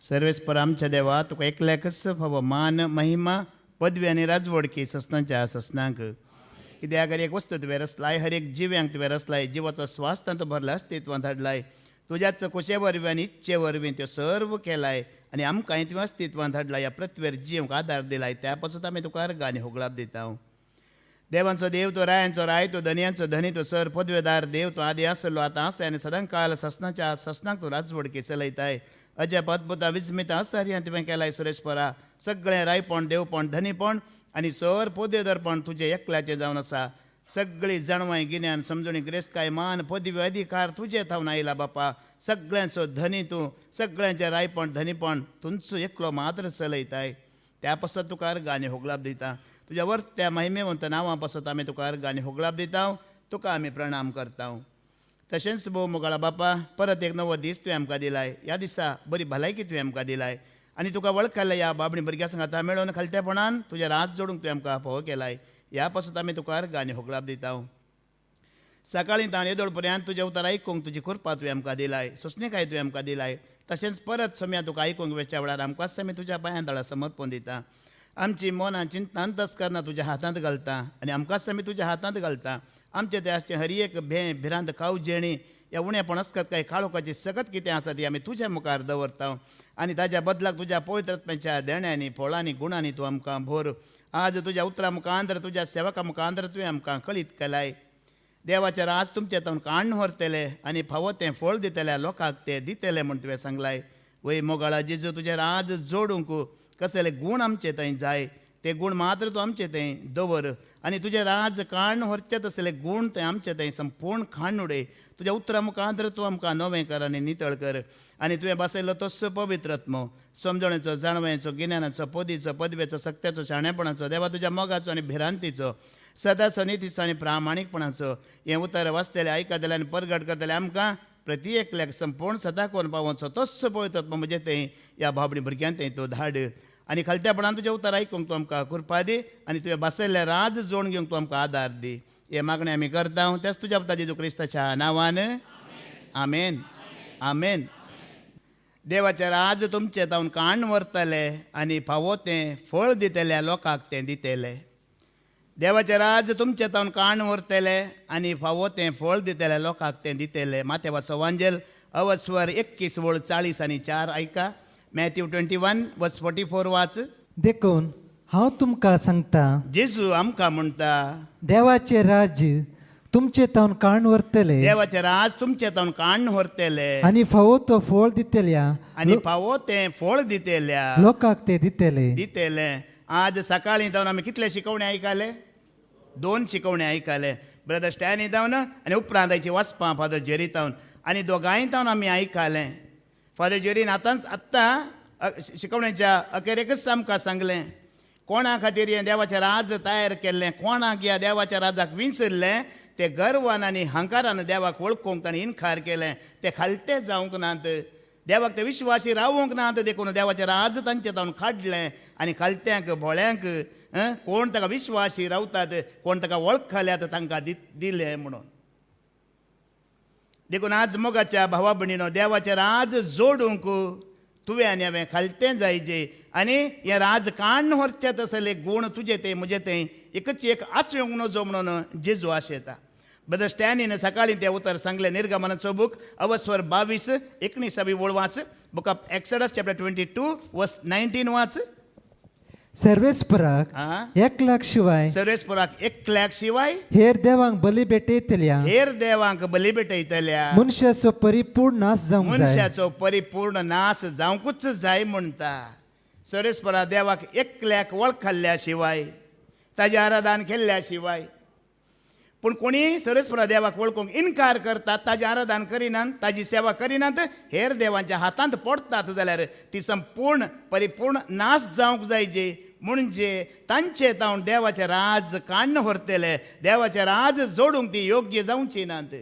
सर्वेस्पर आमच्या देवा तुका एकल्याकच फावो मान महिमा पदवी आनी राजवडकी ससनांच्या ससनांक कित्याक हर एक वस्त तुवें रचलाय हर एक जिव्यांक तुवें रचलाय जिवाचो स्वास तांचो भरला अस्तित्वांत हाडलाय तुज्याच कुशे वरवीं आनी इच्छे वरवीं त्यो सर्व केलाय आनी आमकांय तुवें अस्तित्वांत हाडला ह्या पृथ्वीर जिवंक आदार दिलाय त्या पासून आमी तुका अर्घ आनी होगलाप दिता देवांचो देव तो रायांचो राय तो धनयांचो धनी तो सर पदवेदार देव तो आदी आसलो आतां आसा आनी सदां काळ ससनाच्या ससनांक तूं राजवडकी चलयताय अजब अद्भुता विस्मिता आश्चर्यान तुवें केलाय सुरेशपरा सगळें रायपण देवपण धनीपण आनी सर पदवेदारपण तुजें एकल्याचें जावन आसा सगळीं जाणवाय गिन्यान समजणी गिरेस्तकाय मान पदवी अधिकार तुजे थावन आयला बापा सगळ्यांचो धनी तूं सगळ्यांचें रायपण धनीपण तुमचो एकलो मात्र चलयताय त्या पासत तुका अर्घ आनी होगलाप दिता तुज्या वर्त्या महिमेवंत नांवां पासत आमी तुका अर्घ आनी होगलाप दिता तुका आमी प्रणाम करता तशेंच भोव मोगाळा बापा परत एक नवो दीस तुवें आमकां दिलाय ह्या दिसा बरी भलायकी तुवें आमकां दिलाय आनी तुका वळखल्या ह्या बाबणी भुरग्यां सांगाता मेळोवन खालतेपणान तुजें रास जोडूंक तुवें आमकां फोव केलाय ह्या पासून आमी तुका अर्घ आनी होगलाप दिता सकाळीं तान येदोळ पर्यंत तुजें उतर आयकूंक तुजी कृपा तुवें आमकां दिलाय सोंसणेकाय तुवें आमकां दिलाय तशेंच परत समया तुका आयकूंक वेच्या वेळार आमकांच आमी तुज्या पांयां तळा समर्पण दिता आमची मनां चिंतान तस्करना तुज्या हातांत घालता आनी आमकांच आमी तुज्या हातांत घालता आमचे ते आसचे हर एक भिरांत खाव जेणी ह्या उणेपण आसकत काय काळोखाची सकत कितें आसा ती आमी तुज्या मुखार दवरता आनी ताज्या बदलाक तुज्या पवित्र आत्म्याच्या देण्यांनी फळांनी गुणांनी तूं आमकां भर आज तुज्या उतरा मुखांतर तुज्या सेवका मुखांतर तुवें आमकां कळीत केलाय देवाचें राज तुमचे तावन काण व्हरतले आनी फावो तें फळ दितल्या लोकांक ते दितले म्हूण तुवें सांगलाय वय मोगाळा जेजू तुजें राज जोडूंक कसले गूण आमचे थंय जाय ते गूण मात्र तूं आमचे थंय दवर आनी तुजें राज काण व्हरचे तसले गूण ते आमचे थंय संपूर्ण खाण उडय तुज्या उतरा मुखांतर तूं आमकां नवें कर आनी नितळ कर आनी तुवें बसयलो तसो पवित्रत्मो समजणेचो जाणवेचो गिन्यानाचो पदीचो पदवेचो सत्याचो शाणेपणाचो देवा तुज्या मोगाचो आनी भिरांतीचो सदांचो नितीचो आनी प्रामाणीकपणाचो हें उतर वाचतलें आयकतलें आनी परगट करतलें आमकां प्रती एकल्याक संपूर्ण सदां कोण पावोचो तसो पवित्रत्म म्हणजे थंय ह्या भावणी भुरग्यांक थंय तूं धाड आनी खालत्यापणान तुजें उतर आयकूंक तूं आमकां कृपा दी आनी तुवें बसयल्लें राज जोडून घेवंक तूं आमकां आदार दी हे मागणें आमी करता तेच तुज्या पुता जेजू क्रिस्ताच्या नांवान आमेन आमेन देवाचें राज तुमचें तावन काण व्हरतले आनी फावो तें फळ दितल्या लोकांक तें दितले देवाचें राज तुमचें तावन काण व्हरतले आनी फावो तें फळ दितल्या लोकांक तें दितले माथ्या वाचो वांजेल अवस्वर 21:40-4 आयका मॅथ्यू 21:44 वाच देखून हांव तुमकां सांगता जेजू आमकां म्हणटा देवाचे राज तुमचे तावन काण व्हरतले देवाचें राज तुमचें तावन काण व्हरतले आनी फावो तो फळ दितल्या आनी फावो तें फळ दितल्या लोकांक ते दितले आज सकाळीं जावन आमी कितले शिकवणे आयकले 2 शिकवणे आयकले ब्रदर स्टॅनी जावन आनी उपरांत आयची वाचपां फादर जेरी तावन आनी दोगांय तावन आमी आयकलें फादर जेरीन आत्तां शिकवणेच्या अखेरेकच आमकां सांगलें कोणा खातीर हें देवाचें राज तयार केल्लें कोणाक ह्या देवाच्या राजाक विसरलें ते गर्वान आनी हंकारान देवाक वळखूंक ताणें इन्कार केलें ते खालते जावंक नात देवाक ते विश्वासी रावूंक नात देखून देवाचें राज तांचे तावन काडलें आनी खालत्यांक भोळ्यांक कोण ताका विश्वासी रावतात कोण ताका वळखल्यात तांकां दिलें म्हणून देखून आज मोगाच्या भावा भयणीनो देवाचें राज जोडूंक तुवें आनी हांवें खालतें जायजें आनी हें राज काण व्हरचें तसले गूण तुजे ते म्हजे ते एकच एक आसळूंक नजो म्हणून जेजू आशेता ब्रदर स्टॅनीन सकाळीं तें उतर सांगलें निर्गमनाचो बूक अवस्वर 22:19 वळ वाच बुक ऑफ एक्सोडस चॅप्टर 22:19 वाच सर्वेस्पराक 1,00,000 शिवाय सर्वेस्पराक 1,00,000 शिवाय हेर देवांक बली भेटयतल्या हेर देवांक बली भेटयतल्या मनशाचो परिपूर्ण नाश जावंक जाय मनशाचो परिपूर्ण नाश जावंकूच जाय म्हणटा सर्वेस्परा देवाक 1,00,000 वळखल्या शिवाय ताजें आराधन केल्ल्या शिवाय पूण कोणी सर्वेस्परा देवाक वळखूंक इन्कार करतात ताजें आराधन करिनात ताजी सेवा करिनात हेर देवांच्या हातांत पडटात जाल्यार ती संपूर्ण परिपूर्ण नाश जावंक जायजे म्हणजे तांचे तावन देवाचें राज काण्ण व्हरतले देवाचें राज जोडूंक ती योग्य जावची नात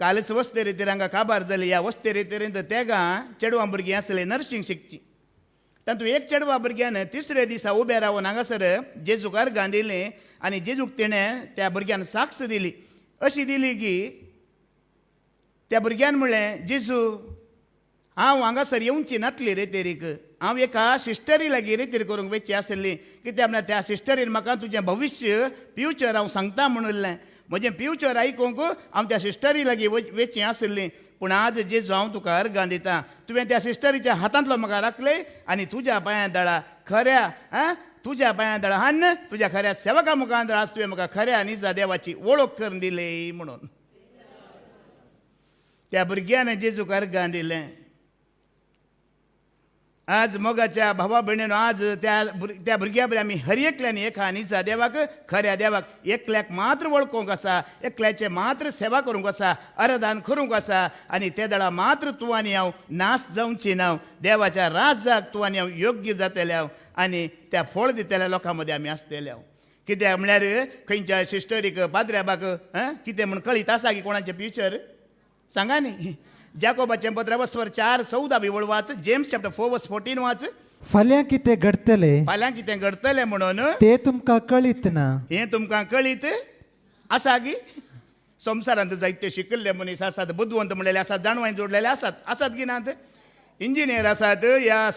कालच वस्ते रितीर हांगा काबार जाली ह्या वस्ते रितीर तेगा चेडवां भुरगीं आसले नर्सिंग शिकची तातूंत एक चेडवा भुरग्यान तिसरे दिसा उबे रावन हांगासर जेजूकार गांदिल्लें आनी जेजूक तिणें त्या भुरग्यान साक्ष दिली अशी दिली की त्या भुरग्यान म्हणलें जेजू हांव हांगासर येवची नासली रे तेरीक हांव एका सिस्टरी लागीं रितीर करूंक वेची आसली कित्याक म्हळ्यार त्या सिस्टरीन म्हाका तुजें भविश्य फ्युचर हांव सांगता म्हणलें म्हजें फ्युचर आयकूंक हांव त्या सिस्टरी लागीं वेची आसली पूण आज जेजू हांव तुका अर्गां दितां तुवें त्या सिस्टरीच्या हातांतलो म्हाका राखले आनी तुज्या पांयां दळा खऱ्या तुज्या पांयां दळा हान तुज्या खऱ्या सेवका मुखार आज तुवें म्हाका खऱ्या निजा देवाची वळख करून दिली म्हणून त्या भुरग्यान जेजूक अर्गां दिलें आज मोगाच्या भावा भयणीनो आज त्या भुरग्या बरें आमी हर एकल्यान एक निजा देवाक खऱ्या देवाक एकल्याक मात्र वळखूंक आसा एकल्याचे मात्र सेवा करूंक आसा अरदान करूंक आसा आनी ते दळा मात्र तूं आनी हांव नाश जावची ना देवाच्या राजाक तूं आनी हांव योग्य जातले हांव आनी त्या फळ दितल्या लोकां मदीं आमी आसतले हांव कित्याक म्हळ्यार खंयच्या सिस्टरीक पाद्र्याबाक कितें म्हूण कळीत आसा की कोणाचें फ्युचर सांगा न्ही जाकोबाचें पत्र वस्वर 4:14 बिवळ वाच जेम्स चॅप्टर 4:14 वाच फाल्यां कितें घडतले फाल्यां कितें घडतलें म्हणून ते तुमकां कळीत ना हें तुमकां कळीत आसा गी संवसारांत जायते शिकिल्ले मनीस आसात बुद्धवंत म्हणलेले आसात जाणवाय जोडलेले आसात की नात इंजिनियर आसात या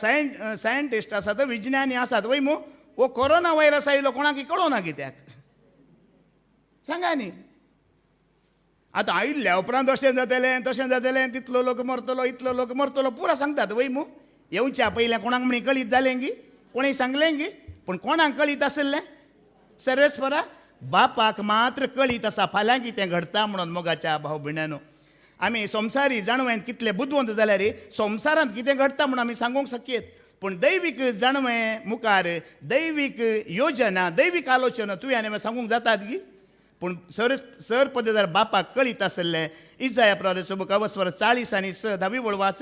सायंटिस्ट आसात विज्ञानी आसात वय मू वो कोरोना व्हायरस आयलो कोणाक कळोना कित्याक सांगा न्ही आतां आयिल्ल्या उपरांत अशें जातलें तितलो लोक मरतलो इतलो लोक मरतलो पुरा सांगतात वय मू येवच्या पयलें कोणाक म्हणी कळीत जालें गी कोणें सांगलें गी पूण कोणाक कळीत आसलें सर्वेस्परा बापाक मात्र कळीत आसा फाल्यां कितें घडटा म्हणून मोगाच्या भाव भयणानो आमी संवसारी जाणवें कितले बुद्धवंत जाल्यार संवसारांत कितें घडटा म्हणून आमी सांगूंक शकयत पूण दैवीक जाणवें मुखार दैवीक योजना दैवीक आलोचना तुवें आनी हांवें सांगूंक जातात गी पूण सर पद जर बापाक कळीत आसलें इजाया प्रवादाचो बुक वस्वर 40 आनी 10 वळ वाच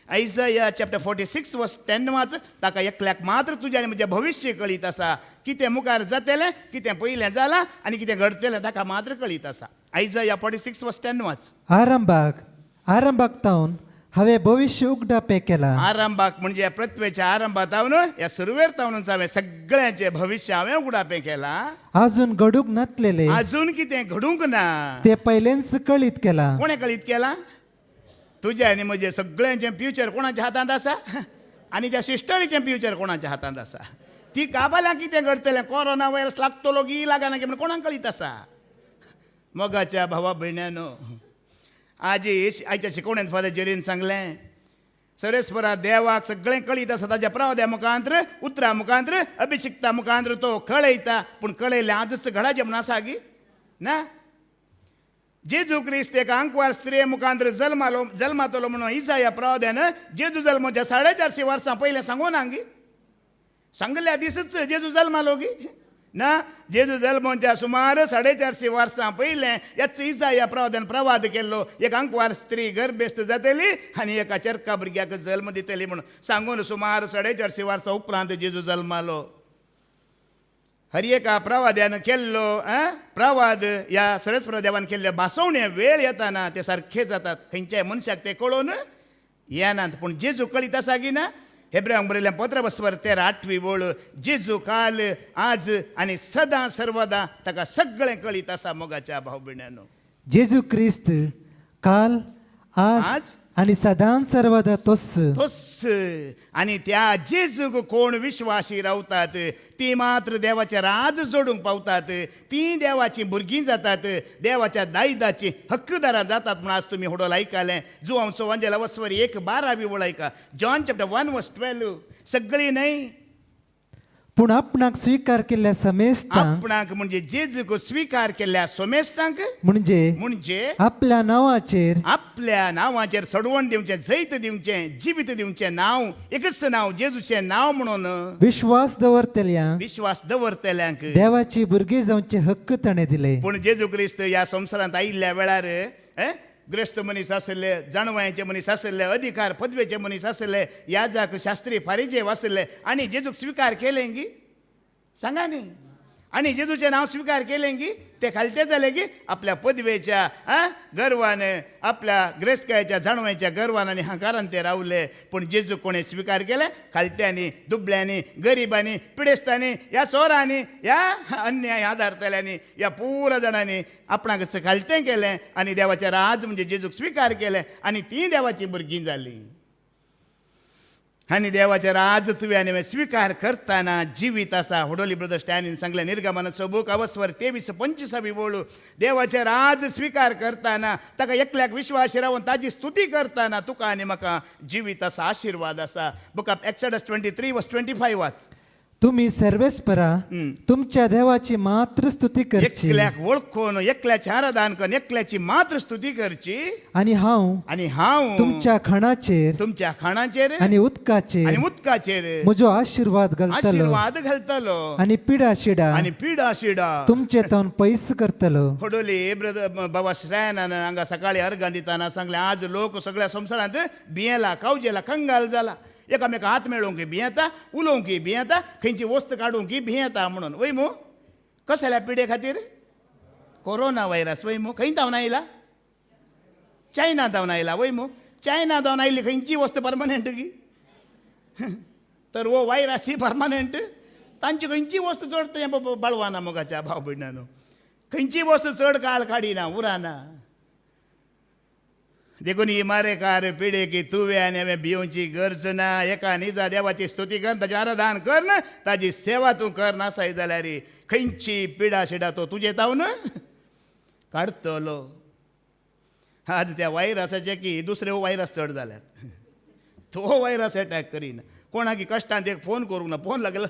आयजाया चॅप्टर 46:10 वाच ताका एकल्याक मात्र तुजें आनी म्हजें भविश्य कळीत आसा कितें मुखार जातलें कितें पयलें जालां आनी कितें घडतलें ताका मात्र कळीत आसा आयजाया 46:10 वाच आरंभाक तावन हांवें भविश्य उगडापे केला आरंभाक म्हणजे पृथ्वेच्या आरंभात या सुरवेर तावनूच हांवें सगळ्यांचें भविश्य हांवें उगडापे केला अजून घडूंक नासलेले अजून कितें घडूंक ना ते पयलेंच कळीत केला कोणें कळीत केला तुजें आनी म्हजें सगळ्यांचें फ्युचर कोणाच्या हातांत आसा आनी त्या सिस्टरीचें फ्युचर कोणाच्या हातांत आसा ती काबाल्यां कितें घडतलें कोरोना व्हायरस लागतलो की लागना की म्हण कोणाक कळीत आसा मोगाच्या भावा भयण्यानो आयच्या शिकवणेंत फादर जेरीन सांगलें सर्वेस्परा देवाक सगळें कळीत आसा ताच्या प्रवाद्या मुखांत्र उतरा मुखांत्र अभिशिक्ता मुखांत्र तो कळयता पूण कळयलें आजच घडाचें म्हूण आसा गी ना जेजू क्रिस्त एका आंकवार स्त्रिये मुखांत्र जल्मातलो म्हणून इसाया प्रवाद्यान जेजू जल्माच्या 450 वर्सां पयलें सांगूना गी सांगल्या दिसच जेजू जल्मालो गी ना जेजू जल्माच्या सुमार 450 वर्सां पयलें याच इसाया प्रवादान प्रवाद केल्लो एक आंकवार स्त्री गर्भेस्त जातली आनी एका चरका भुरग्याक जल्म दितली म्हणून सांगून सुमार 450 वर्सां उपरांत जेजू जल्मालो हर एका प्रवाद्यान केल्लो प्रवाद या सरस्वती देवान केल्ले भासवणे वेळ येताना ते सारखे जातात खंयच्याय मनशाक ते कळोवन येनात पूण जेजू कळीत आसा की ना हेब्रेयांक बरयल्लें पत्र वस्वर 13:8 वळ जेजू काल आज आनी सदां सर्वदा ताका सगळें कळीत आसा मोगाच्या भाव भयणानो जेजू क्रिस्त काल आज आणि सदां सर्वदा तोच आणि त्या जेजूक कोण विश्वासी रावतात ती मात्र देवाचे राज जोडूंक पावतात ती देवाची भुरगीं जातात देवाच्या दायदाची हक्कदारां जातात म्हण आज तुमी होडोल आयकलें जुवांचो वांजेला वस्वर 1:12 वळ आयका जॉन चॅप्टर 1:12 सगळीं न्हय पूण आपणाक स्वीकार केल्ल्या समेस्तांक आपणाक म्हणजे जेजूक स्वीकार केल्ल्या समेस्तांक म्हणजे आपल्या नांवाचेर सडवण दिवचें जैत दिवचें जिवीत दिवचें नांव एकच नांव जेजूचें नांव म्हणून विश्वास दवरतल्यांक देवाची भुरगीं जावचे हक्क ताणें दिले पूण जेजू क्रिस्त ह्या संवसारांत आयिल्ल्या वेळार ग्रस्त मनीस आसले जाणवायांचे मनीस आसले अधिकार पदवेचे मनीस आसले याजक शास्त्री फारिजेव आसले आनी जेजूक स्वीकार केलें गी सांगा न्ही आणि जेजूचे नाव स्वीकार केले की ते खालते झाले की आपल्या पदवेच्या गर्वाने आपल्या ग्रेसकायच्या जाणवायच्या गर्वाने आणि हंकारान ते रावले. पण जेजू कोणी स्वीकार केले खालत्यांनी, दुबळ्यांनी, गरिबांनी, पिडेस्तांनी, या सोरांनी, या अन्याय आधारतल्यांनी, या पूर्ण जणांनी आपणाक खालते केले आणि देवाचे राज म्हणजे जेजूक स्वीकार केले आणि ती देवाची भुरगीं जाली. आणि देवाचे राज तुव्याने स्वीकार करताना जीवित असा होडोली ब्रदर स्टॅनिन सांगले निर्गमनाचो बूक अवस्वर 23-25 बोलू देवाचे राज स्वीकार करताना ताका एकल्याक विश्वास रावून ताजी स्तुती करताना तुका आणि म्हाका जीवित असा आशीर्वाद असा. बुक ऑफ एक्सोडस 23:25 वाच. तुम्ही सर्वेस्परा तुमच्या देवाची मात्र स्तुती करची एकल्याक ओळखून एकल्याचे आराधन करून एकल्याची मात्र स्तुती करची आणि हांव तुमच्या तुमच्या खाणाचेर आणि उदकाचेर म्हजो आशीर्वाद घालतलो आणि पिडा शिडा तुमचे तोंड पैस करतलो. होडोली ब्रदर बाबा श्रेयानान हांगा सकाळी अर्घां दिताना सांगले आज लोक सगळ्या संवसारांत भियेला कावजेला कंगाल जाला. एकामेका हात मेळोवंक भियेता, उलोवंक भियेता, खंयची वस्त काडूंक भियेता म्हणून. वय मू कसल्या पिडे खातीर कोरोना व्हायरस. वय मू खंय जावन आयला चायना जावन आयला. वय मू चायना जावन आयली खंयची वस्त परमनंट की तर वो व्हायरस ही परमनंट. तांची खंयची वस्त चड तें बळवाना मोगाच्या भाव भयणानो. खंयची वस्त चड काळ काडिना उराना. देखून ही मारेकार पिढे की तुवे आनी हांवें भिवची गरज ना. एका निजा देवाची स्तुती कर, ताजें आराधन कर, ताजी सेवा तूं कर. नासाय जाल्यार खंयची पिडा शिडा तो तुजे तावन काडटलो. आज त्या व्हायरसाचे की दुसरे व्हायरस चड जाल्यात. तो व्हायरस अटॅक करीना. कोणाक कश्टांत एक फोन करूंक ना. फोन लागला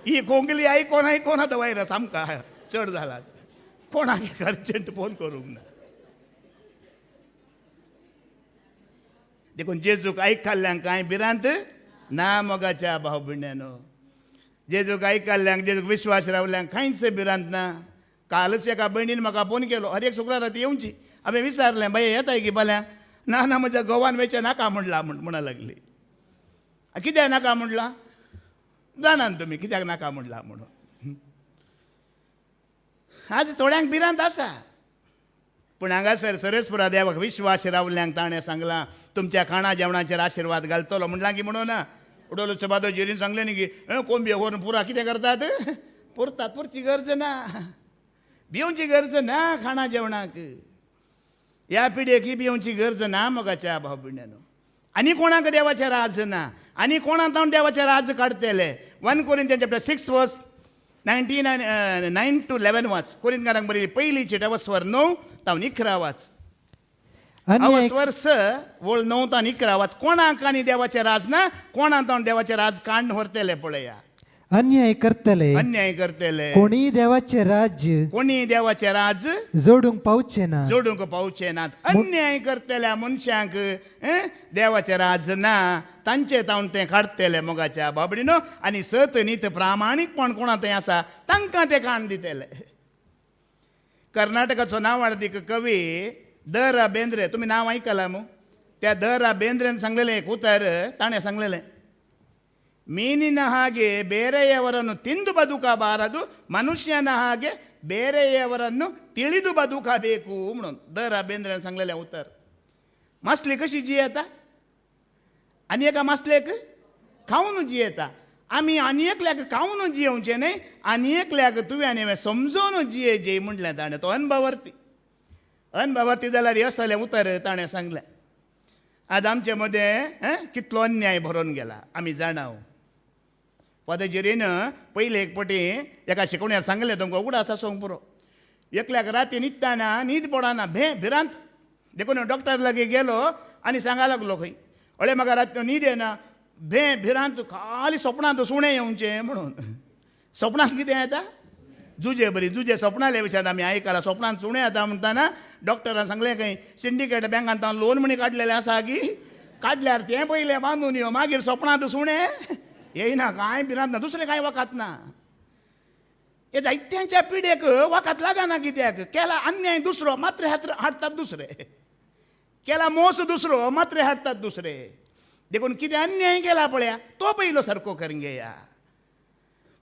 ही कोंकली कोणा तो व्हायरस आमकां चड जालात. कोणाक अर्जंट फोन करूंक ना. देखून जेजूक आयकल्ल्यांक कांय भिरांत ना मोगाच्या भाव भयण्यानो. जेजूक आयकल्ल्यांक जेजूक विश्वास रावल्यांक कांयच भिरांत ना. कालच एका भयणीन म्हाका फोन केलो. हर एक शुक्रारा ती येवची. हांवें विचारलें बाय येताय की बाल्या. ना म्हज्या गोवान वेचे नाका म्हणला म्हणा लागली. कित्याक नाका म्हणला जाणान तुमी कित्याक नाका म्हणला म्हणून. आज थोड्यांक भिरांत आसा. पूण हांगासर सरस्पुरा देवाक विश्वास रावल्यांक ताणें सांगलां तुमच्या खाणा जेवणाचेर आशीर्वाद घालतलो म्हणलां की म्हणून ना. उडोलो चबादो जिरीन सांगलें न्ही की कोंबयो व्हरून पुरा कितें करतात पुरतात. पुरची गरज ना. भिवची गरज ना खाणा जेवणाक. ह्या पिढयेक ही भिवची गरज ना मोगाच्या भाव भयण्यानो. आनी कोणाक देवाचें राज ना. आनी कोणाक तावन देवाचें राज काडटले. 1 Corinthians chapter 6 verse 9-11 वाच. कोरिंथकारांक बरयली पयली चिट अवस्वर 9 तावन 11 वाच. अवस्वर 6 वळ 9 तावन 11 वाच. कोणाक आनी देवाचें राज ना. कोणाक तावन देवाचें राज काडून व्हरतले पळया. अन्याय करतले कोणी देवाचे राज जोडूंक पावचे नात. अन्याय करतल्या मनशांक देवाचे राज ना. तांचे तावन ते काडटले मोगाच्या बाबडीनो. आनी सत नीत प्रामाणीकपण कोणा थंय आसा तांकां ते काण दितले. कर्नाटकाचो नांवाडीक कवी द रा बेंद्रे. तुमी नांव आयकलां मू. त्या द रा बेंद्रेन सांगलेलें एक उतर. ताणें सांगलेलें ಮೀನಿನ ಹಾಗೆ ಬೇರೆಯವರನ್ನು ತಿಂದು ಬದುಕಬಾರದು, ಮನುಷ್ಯನ ಹಾಗೆ ಬೇರೆಯವರನ್ನು ತಿಳಿದು ಬದುಕಬೇಕು म्हणून द रा बेंद्रेन सांगलेलें उतर. मासली कशी जियेता. आनी एका मासलेक खावन जियेता. आमी आनी एकल्याक खावन जियोवचें न्हय, आनी एकल्याक तुवें आनी हांवें समजोवन जियेचें म्हटलें ताणें. तो अनभवर्ती जाल्यार हे असलें उतर ताणें सांगलें. आज आमचे मदें कितलो अन्याय भरोवन गेला आमी जाणाव. पदजिरीन पयले एक पटी एका शिकवण्यार सांगलें तुमकां उगडास आसूंक पुरो. एकल्याक राती न्हिदताना न्हीद पडना. भिरांत. देखून डॉक्टर लागीं गेलो आनी सांगा लागलो खंय अळे म्हाका रातच्यो न्हीद येना. भिरांत खाली स्वप्नांत सुणें येवचें म्हणून. स्वप्नांत कितें येता जुजे स्वप्नाले विचार आमी आयकलां. स्वप्नांत सुणें येता म्हणटाना डॉक्टरान सांगलें खंय सिंडिकेट बँकांत लोन म्हणी काडलेलें आसा की काडल्यार तें पयलें बांदून यो मागीर स्वप्नांत सुणें येयना. कांय भिरांत ना. दुसरें कांय वखद ना. हे जायत्यांच्या पिडेक वखद लागना. कित्याक केला अन्याय दुसरो मात्र हाडटात दुसरे. केला मोस दुसरो मात्र हाडटात दुसरे. देखून कितें अन्याय केला पळया तो पयलो सारको करून घेया.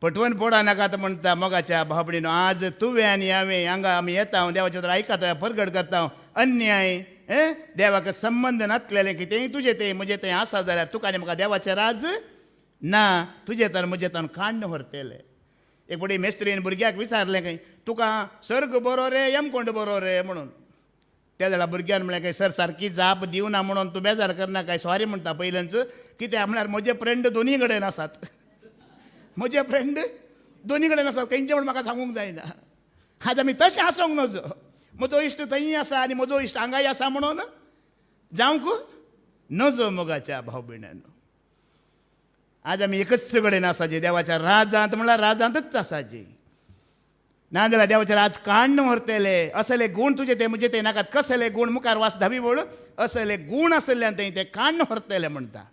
पटवून पोडा नाका तर म्हणटा मोगाच्या भावबडीनो आज तुवें आनी हांवें हांगा आमी येता देवाचे उतर आयकता परगट करता अन्याय देवाक संबंध नासलेलें कितेंय तुजें तें म्हजें तें आसा जाल्यार तुका आनी म्हाका देवाचें राज ना तुजें तर म्हजें तर काण्ण व्हरतलें. एक बडी मेस्त्रीन भुरग्याक विचारलें खंय तुका सर्ग बरो रे यमकोंड बरो रे म्हणून. त्या जाल्यार भुरग्यान म्हळें काय सर सारकी जाप दिवना म्हणून तूं बेजार करना काय सॉरी म्हणटा पयलेंच कित्याक म्हळ्यार म्हजे फ्रेंड दोनी कडेन आसात. म्हजे फ्रेंड दोनी कडेन आसात खंयचे म्हण म्हाका सांगूंक जायना. आज आमी तशें आसूंक नजो म्हजो इश्ट थंय आसा आनी म्हजो इश्ट हांगाय आसा म्हणून जावंक नजो मोगाच्या भाव भयणांनो. आज आमी एकच कडेन आसा जे देवाच्या राजांत म्हळ्यार राजांतच आसा जी नाजाल्यार देवाचे राज काण्ण व्हरतले. असले गूण तुजे ते म्हणजे ते नाकात कसले गूण मुखार वाच धावी वळ असले गूण आसल्यान थंय ते काण्ण व्हरतले म्हणटा.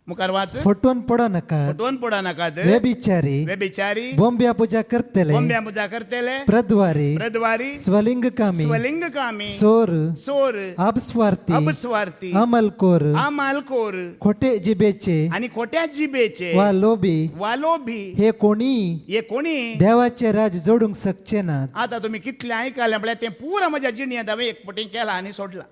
मुखार वाच फटवून पडो नका. फटवून पडा नाकात. व्यभिचारी व्यभिचारी बोंब्या पूजा करतले. बोंब्या पुजा करतले. प्रद्वारी प्रद्वारी स्वलिंग कामी स्वलिंग कामी चोर चोर अपस्वार्थी अपस्वार्थी अमलकोर अमालकोर खोटे जिबेचे आणि खोट्या जिबेचे वा लोभी वालोभी हे कोणी हे कोणी देवाचे राज जोडूंक शकचे नात. आता तुम्ही कितले ऐकायला म्हळ्यार ते पुरा म्हज्या जिणेंत हांवें एक पटी केला आनी सोडला.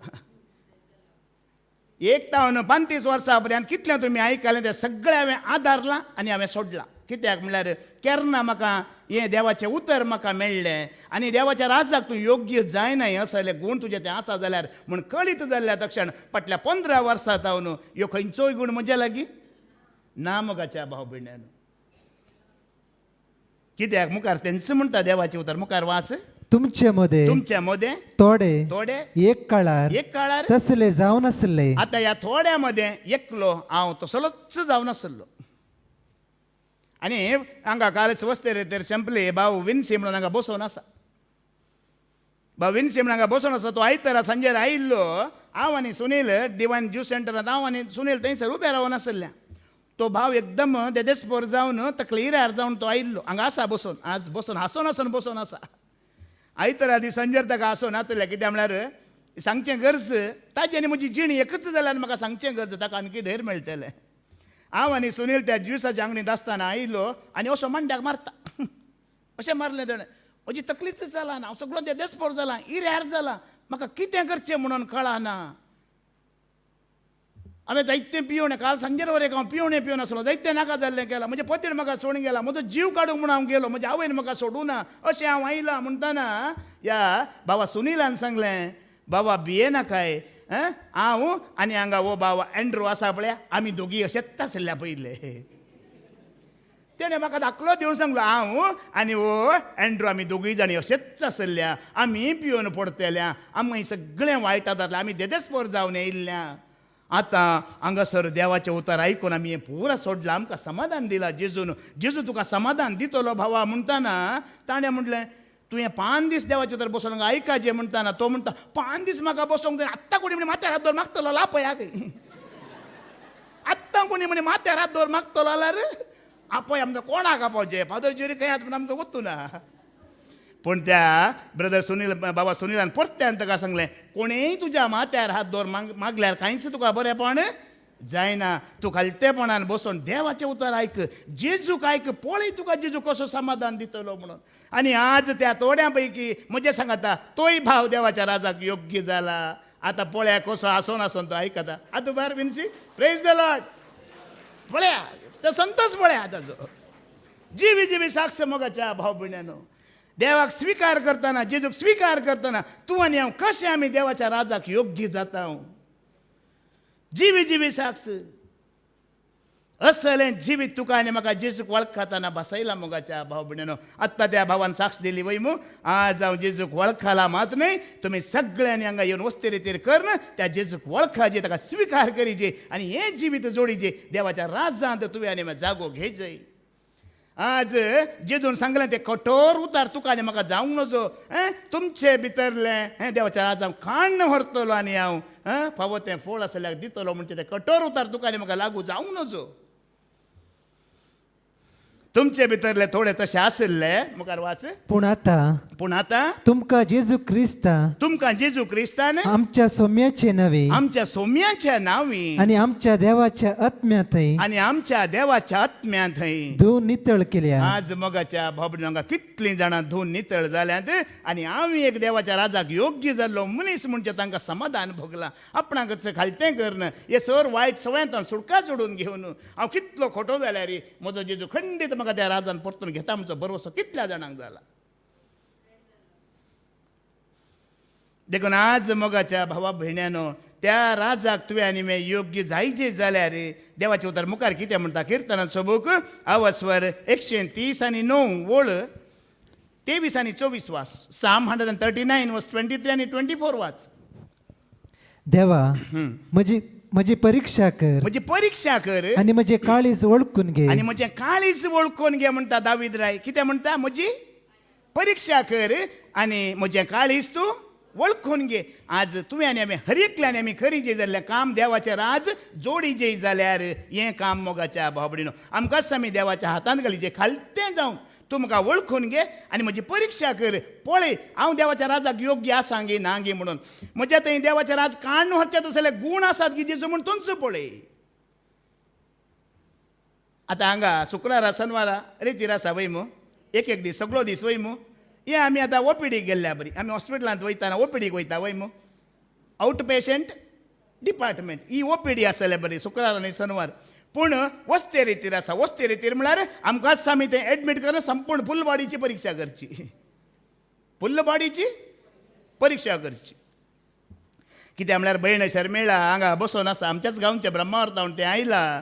एक तावन 35 वर्सां पर्यंत कितलें तुमी आयकलें तें सगळें हांवें आदारलां आनी हांवें सोडलां. कित्याक म्हळ्यार केन्ना म्हाका हें देवाचें उतर म्हाका मेळ्ळें आनी देवाच्या राजाक तूं योग्य जायनाय असले गूण तुजें तें आसा जाल्यार म्हूण कळीत जाल्ल्या तक्षण फाटल्या 15 वर्सां तावन ह्यो खंयचोय गूण म्हज्या लागीं ना मोगाच्या भाव भयणांनो. कित्याक मुखार तेंच म्हणटा देवाचें उतर मुखार वाच तुमचे मध्ये तुमच्या मध्ये तोडे थोडे एक काळार एक काळार तसले जावन आसले. आता ह्या थोड्या मध्ये एकलो हांव तसलोच जावन आसलो. आनी हांगा कालच वस्तेरे तर संपले भाऊ विन्सी म्हणून हांगा बसोवन आसा. भाऊ विन्सी म्हणून हांगा बसोवन आसा. तो आयतारा सांजेर आयिल्लो हांव आनी सुनील डिवायन ज्यूस सेंटरांत हांव आनी सुनील थंयसर उबे रावन आसल्या. तो भाव एकदम देदेस्पोर जावन तकले हिऱ्यार जावन तो आयिल्लो हांगा आसा बसोन. आज बसोन हांसून बसोन आसा. आयतारा दी संजेर ताका हांसून नातले कित्याक म्हळ्यार सांगचें गरज ताजी आनी म्हजी जीण एकच जाल्यार म्हाका सांगचें गरज ताका आणकी धैर्य मेळटलें. हांव आनी सुनील त्या ज्युसाच्या अंगणींत आसतना आयिल्लो आनी असो मांड्याक मारता. अशें मारलें ताणें. म्हजी तकलीच जालां ना. हांव सगळो ते देस्पोर जालां हिऱ्यार जालां. म्हाका कितें करचें म्हणून कळना. हांवें जायतें पिवणें काल सांजेर वरेक हांव पिवणें आसलो. जायतें नाका जाल्लें केलां. म्हजे पतीन म्हाका सोडून गेला. म्हजो जीव काडूंक म्हणून हांव गेलो. म्हज्या आवयन म्हाका सोडूं ना अशें हांव आयलां म्हणटाना ह्या बाबा सुनीलान सांगलें बाबा भियेना काय हांव आनी हांगा हो बाबा एंड्रू आसा पळय आमी दोगी अशेंच आसल्या पयले. तेणें म्हाका धाकलो दिवन सांगलो हांव आनी हो एंड्रू आमी दोगूय जाणी अशेंच आसल्या. आमी पिवन पडतल्या. आमी सगळें वायट जातलें. आमी देदेस्पोर जावन येयल्ल्या. आतां हांगासर देवाचें उतर आयकून आमी हें पुरा सोडलां. आमकां समाधान दिलां जेजून. जेजू तुका समाधान दितलो भावा म्हणटाना ताणें म्हटलें तुवें 5 दीस देवाचें उतर बसोन हांगा आयकाचें म्हणटाना तो म्हणटा 5 दीस म्हाका बसोंक जाय. आत्तां कोणी म्हणे माथ्यार हात दवर मागतलो लापया खंय. आत्तां कोणी म्हणे माथ्यार हात दवर मागतलो जाल्यार आपय आमकां कोणाक आपोवचें फादर ज्युरी खंय आसा पूण आमकां वचूं ना. पूण त्या ब्रदर सुनील बाबा सुनीलान परत्यान ताका सांगलें कोणेय तुज्या माथ्यार हात दवर मागल्यार कांयच तुका बरेंपण जायना. तूं खालतेपणान बसोन देवाचें उतर आयक. जेजूक आयक. पळय तुका जेजू कसो समाधान दितलो म्हणून. आनी आज त्या थोड्या पैकी म्हजें सांगता तोय भाव देवाच्या राजाक योग्य जाला. आतां पळया कसो आसून तो आयकता. आतां भायर विन्सी प्रेज द लॉर्ड. पळया तो संतोष पळया ताजो जिवी साक्ष मोगाच्या भाव भयणांनो. देवाक स्विकार करतना जेजूक स्विकार करतना तूं आनी हांव कशें आमी देवाच्या राजाक योग्य जाता. जिवी साक्ष असलें जिवीत तुका आनी म्हाका जेजूक वळखताना बसयला मोगाच्या भाव भयणांनो. आत्तां त्या भावान साक्ष दिली वय मू आज हांव जेजूक वळखला मात न्हय तुमी सगळ्यांनी हांगा येवन वस्तेरेचेर कर त्या जेजूक वळखाजे ताका स्विकार करीजे आनी हें जिवीत जोडीजे देवाच्या राजांत तुवें आनी जागो घेजय. आज जेजून सांगलें तें कठोर उतार तुका आनी म्हाका जावंक नजो. तुमचे भितरलें देवाच्या राजांक काण्ण व्हरतलो आनी हांव फावो तें फळ आसल्याक दितलो म्हणजे तें कठोर उतार तुका आनी म्हाका लागू जावंक नजो. तुमचे भितरले थोडे तसे आसले मुखार वाच पूण आता तुमकां जेजू क्रिस्ता तुमकां जेजू क्रिस्तान आमच्या सौम्याचे नवे आमच्या सौम्याच्या नावी आणि आमच्या देवाच्या आत्म्यातय आणि आमच्या देवाच्या आत्म्यांत धुवन नितळ केल्या. आज मोगाच्या भाबड्यांका कितली जाणां धुवन नितळ जाल्यात आणि आम्ही एक देवाच्या राजाक योग्य जाल्लो मनीस म्हणजे तांकां समाधान भोगला. आपणाकच खालतें करणं हे सर वायट सवयांतल्यान सुटका सोडून घेवन हांव कितलो खोटो जाल्यार रे म्हजो जेजू खंडीत म्हाका त्या राजान परतून घेता म्हणचो भरवसो कितल्या जाणांक जाला. देखून आज मोगाच्या भावा भयण्यानो त्या राजाक तुवें आनी मे योग्य जायचे जाल्यार देवाचे उतर मुखार कितें म्हणटा किर्तनाचो बूक अवस्वर 130 आणि 9 वळ 23 आणि 24 वाच. Psalm 139 वर्स 23 आणि 24 वाच. देवा म्हजी परीक्षा कर म्हणजे परीक्षा कर आणि म्हजे काळीज ओळखून घे आणि म्हणजे काळीच वळखून घे म्हणटा दावीद राय. कितें म्हणटा म्हजी परीक्षा कर आणि म्हजें काळीज तूं वळखून घे. आज तुवें आनी आमी हर एकल्यान आमी खरी जे जाल्यार काम देवाचें राज जोडी जे जाल्यार हें काम मोगाच्या भाबडीनो आमकांच आमी देवाच्या हातांत घाली जे खालतें जावन तूं म्हाका वळखून घे आनी म्हजी परीक्षा कर. पळय हांव देवाच्या राजाक योग्य आसा गे ना गे म्हणून. म्हज्या थंय देवाचें राज काडून व्हरचें जाल्यार गूण आसात की जेजू म्हूण तुमचो पळय. आतां हांगा शुक्रारा शनवारा रेतीर आसा वय मू एक दीस सगळो दीस वय मू हे आमी आतां ओपीडीक गेल्ल्या बरी आमी हॉस्पिटलांत वयताना ओपीडीक वयता वय मू आउट पेशंट डिपार्टमेंट ही ओपीडी आसतले बरी शुक्रार आनी शनवार. पूण वस्ते रेतीर आसा. वस्ते रेतीर म्हळ्यार आमकांच आमी थंय एडमीट करून संपूर्ण फुल बॉडीची परीक्षा करची. फुल्ल बॉडीची परीक्षा करची. कित्याक म्हळ्यार भयण शर्मिळा हांगा बसून आसा आमच्याच गांवचे ब्रह्मावर्तावण तें आयला.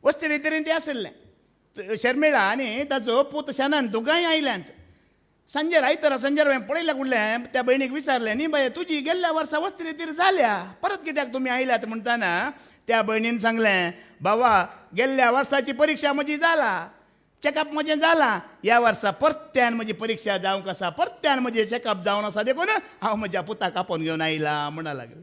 वस्ते रेतीर तें आसलें शर्मिळा आनी ताचो पूत शनान दोगांय आयल्यांत. संजय आयतारा संजय हांवें पळयल्या कुडलें त्या भयणीक विचारलें न्ही बाय तुजी गेल्ल्या वर्सा वस्ती रेतीर जाल्या परत कित्याक तुमी आयल्यात म्हणटाना त्या भयणीन सांगलें बाबा गेल्ल्या वर्साची परीक्षा म्हजी जाला चॅकअप म्हजें जालां ह्या वर्सा परत्यान म्हजी परीक्षा जावंक आसा परत्यान म्हजें चॅकअप जावन आसा देखून हांव म्हज्या पुताक आपोवन घेवन आयला म्हणा लागलें.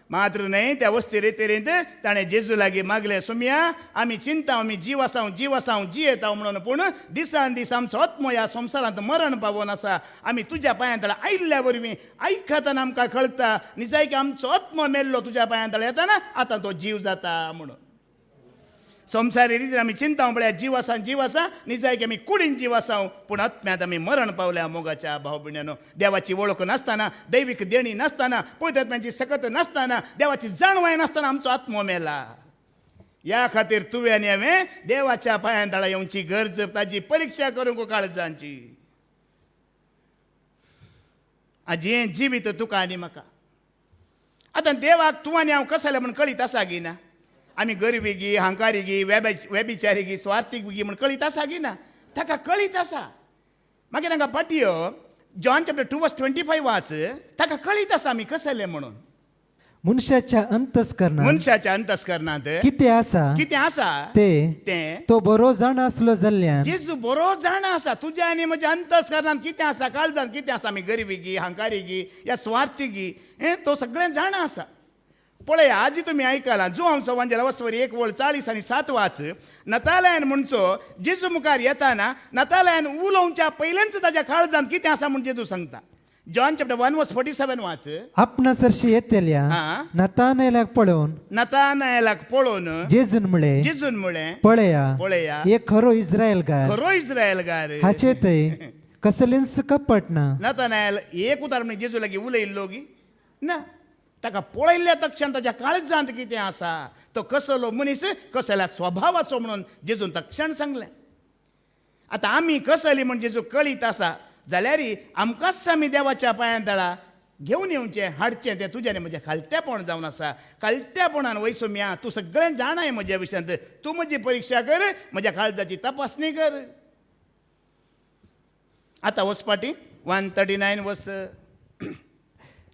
मात्र न्हय त्या वस्ती रेतीरेंत ताणें जेजू लागीं मागलें सुमया आमी चिंता आमी जीव आसांव जियेता म्हणून पूण दिसान दीस आमचो आत्मो ह्या संवसारांत मरण पावोन आसा. आमी तुज्या पांयां आयिल्ल्या वरवीं आयकताना आमकां कळटा निजाय की आमचो आत्मो मेल्लो तुज्या पांयां येताना आतां तो जीव जाता म्हणून. संवसारी रितीन आमी चिंता म्हळ्यार जीव आसा निजाय की आमी कुडीन जीव आसांव पूण आत्म्यांत आमी मरण पावल्या मोगाच्या भाव भयण्यांनो. देवाची वळख नासतना दैवीक देणी नासतना पवित्र आत्म्याची सकत नासतना देवाची जाणवाय नासतना आमचो आत्मो मेला. ह्या खातीर तुवें आनी हांवें देवाच्या पांयां तळा येवची गरज ताची परीक्षा करूंक काळजांची. आज हें जिवीत तुका आनी म्हाका आतां देवाक तूं आनी हांव कसले म्हूण कळीत आसा गी ना. आमी गरीबी गी हांकारी गी वेबिचारी गी स्वार्थीक गी म्हूण कळीत आसा गी ना. ताका कळीत आसा. मागीर हांगा पाटयो जॉन चॅप्टर 2 वर्स 25 वाच ताका कळीत आसा आमी कसले म्हणून. मनशाच्या अंतस्करणांत कितें आसा तें तो बरो जाण आसलो जाल्ल्यान जेजू बरो जाण आसा. तुज्या आनी म्हज्या अंतस्करणांत कितें आसा काळजांत कितें आसा आमी गरीबी गी हांकारी गी या स्वार्थी गी हें तो सगळें जाण आसा. पळय आजी तुमी आयकलां जुआंव संवंजला वस्वर 1 वळ 40 आणि 7 वाच. नतालयान म्हणचो जेजू मुखार येताना नतालयान उलोवच्या पयलेंच ताच्या काळजांत कितें आसा म्हूण जेजू सांगता. जॉन चॅप्टर 1 वर्स 47 वाच. आपणासरशी येतेल्या नतानयेलाक पळोवन जेजून म्हळें पळया एक खरो इस्राएलगार हाचे थंय कसलेंच कपट ना. नतानयाल एक उदार म्हण जेजू लागीं उलयल्लो गी ना. ताका पळयल्ल्या तक्षण ताच्या काळजांत कितें आसा तो कसलो मनीस कसल्या स्वभावाचो म्हणून जेजून तक्षण सांगलें. आतां आमी कसली म्हण जेजू कळीत आसा जाल्यार आमकांच आमी देवाच्या पांयां तळा घेवन येवचें हाडचें तें तुज्यान म्हजें खालतेपण जावन आसा. खालतेपणान वयसो म्या तूं सगळें जाणाय म्हज्या विशयांत. तूं म्हजी परीक्षा कर म्हज्या काळजाची तपासणी कर. आतां वचपाटी 139 वर्स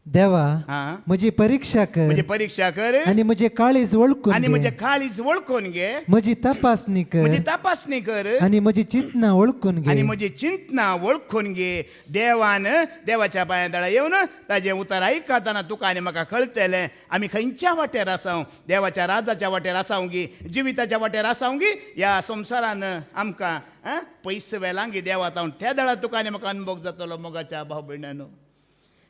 देवा हा म्हजी परीक्षा कर म्हणजे परीक्षा कर आणि म्हजे काळीज ओळखून आणि घे. म्हणजे काळीच ओळखून घे म्हजी तपासणी कर म्हणजे तपासणी कर आणि म्हजी चिंतना ओळखून आणि घे. म्हणजे चिंतना ओळखून घे. देवान देवाच्या पांयातळा येवन ताजे उतार ऐकताना तुका आनी म्हाका कळटलें आमी खंयच्या वाटेर आसाव. देवाच्या राजाच्या वाटेर आसाव गी जिविताच्या वाटेर आसाव गी ह्या संवसारान आमकां पयस वेलां गी देवा तावन त्या दळा तुका आनी म्हाका अनुभव जातलो मोगाच्या भाव भयणानो.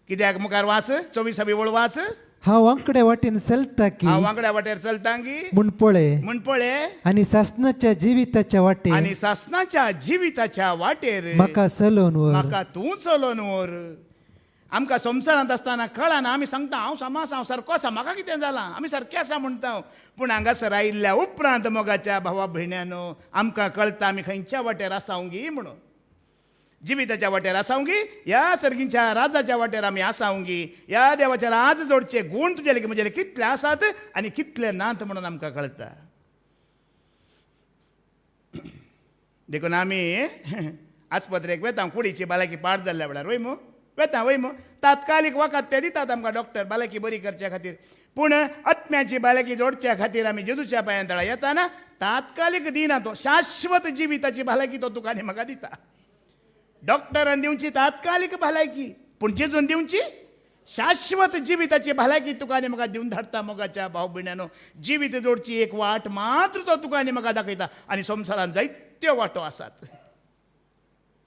कित्याक मुखार वाच 24वी वळ वाच. हांव वांकडे वाटेन चलता की हांव वांगड्या वाटेर चलतां गी म्हूण पळय म्हण पळय आणि सासनाच्या जिविताच्या वाटेन आनी सासनाच्या जिविताच्या वाटेर म्हाका चलोवन व्हर. म्हाका तूं चलोवन व्हर. आमकां संवसारांत आसतना कळना आमी सांगता हांव हांव सारको आसा म्हाका कितें जालां आमी सारके आसा म्हणटा. पूण हांगासर आयिल्ल्या उपरांत मोगाच्या भावा भयण्यानो आमकां कळटा आमी खंयच्या वाटेर आसाव गी म्हणून. जिविताच्या वाटेर आसाव गी ह्या सर्गीच्या राजाच्या वाटेर आमी आसाव गी. ह्या देवाच्या राज जोडचे गूण तुजे म्हजे कितले आसात आनी कितले नात म्हणून आमकां कळटा. देखून आमी आस्पत्रेक वेता कुडीची बालाकी पाड जाल्ल्या वेळार वय मू तात्कालीक वखद ते दितात आमकां डॉक्टर बालाकी बरी करच्या खातीर. पूण आत्म्याची बालाकी जोडच्या खातीर आमी जेजूच्या पांयातळा येताना तात्कालीक दिना तो शाश्वत जिविताची भलायकी तो तुका आनी म्हाका दिता. डॉक्टरान दिवची तात्कालीक भलायकी पूण जेजून दिवची शाश्वत जिविताची भलायकी तुका आनी म्हाका दिवन धाडटा. मोगाच्या भाव भयणानो जिवीत जोडची एक वाट मात्र तो तुका आनी म्हाका दाखयता. आनी संवसारांत जायत्यो वाटो आसात.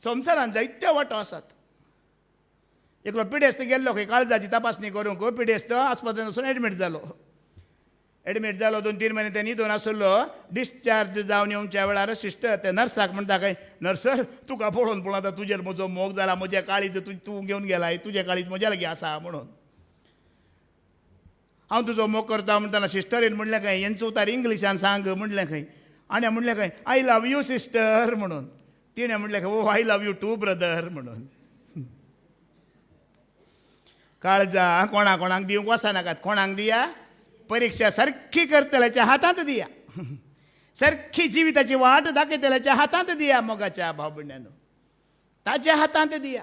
संवसारांत जायत्यो वाटो आसात. एकलो पिडेस्त गेल्लो खंय काळजाची तपासणी करूंक पिडेस्त आस्पत्रेंत वचून एडमीट जालो 2-3 म्हयने ते न्हिदून आसलो. डिस्चार्ज जावन येवच्या वेळार सिस्टर ते नर्साक म्हणटा काय नर्सर तुका पळोवन पळोवन आतां तुजेर म्हजो मोग जाला म्हजें काळीज तूं घेवन गेलाय तुजें काळीज म्हज्या लागीं आसा म्हणून. हांव तुजो मोग करता म्हणटना सिस्टरीन म्हणलें खंय हेंचो उतार इंग्लिशान सांग म्हणलें खंय. आनी म्हणलें खंय आय लव यू सिस्टर म्हणून. तिणें म्हणलें खंय oh I love you too brother म्हणून. काळजा कोणाक दिवंक वचनाकात. कोणाक दिया परीक्षा सारखी करतल्याच्या हातांत दिया. सारखी जिविताची वाट दाखयतल्याच्या हातांत दिया. मोगाच्या भाव भयणानो ताच्या हातांत दिया.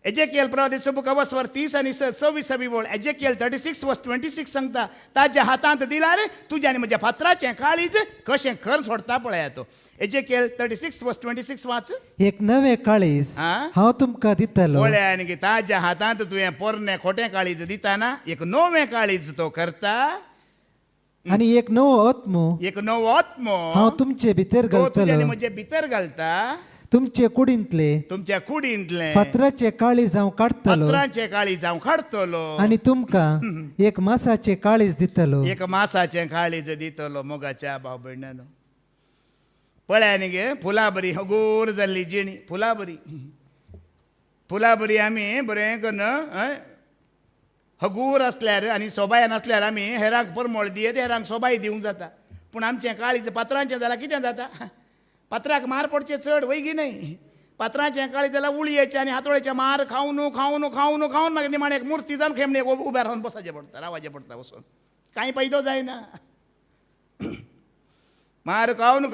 एजेकियल प्रवादीचो बुक अवस्वर 30 आनी 26वी वळ एजेकियल 36:26 सांगता ताच्या हातांत दिला रे तुज्या आनी म्हज्या फातराचें काळीज कशें खर सोडता पळया तो. एजेकियल 36:26 वाच. एक नवे काळीज हांव तुमकां दितलो. पळयान गे ताच्या हातांत तुवें पोरनें खोटें काळीज दिताना एक नवें काळीज तो करता. आणि एक नवो आत्मो एक नवो आत्मो हांव तुमचे भितर तो तुज्या आनी घालतलो. म्हजे भितर घालता. तुमचे कुडींतले तुमच्या कुडींतले फातराचे काळीज हांव काडटलो फातराचें काळीज हांव काडटलो. आणि तुमकां एक मासाचे काळीज दितलो. एक मासाचें काळीज दितलो. मोगाच्या भाव भयणानो पळया न्ही गे फुलां बरी हगोर जाल्ली जिणी फुलां बरी आमी बरें करून हगूर आसल्यार आनी सोबाय नासल्यार आमी हेरांक परमळ दियेत हेरांक सोबाय दिवंक जाता. पूण आमचें काळीज पात्रांचें जाल्यार कितें जाता. पात्राक मार पडचे चड वैगी न्हय. पात्रांचें काळीज जाल्यार उळयेचें आनी हातोळेचें मार खावन मागीर निमाणें एक मुर्ती जावन खेमणेक उबें रावन बसाचें पडटा रावाचें पडटा वचून. कांय फायदो जायना. मार खावन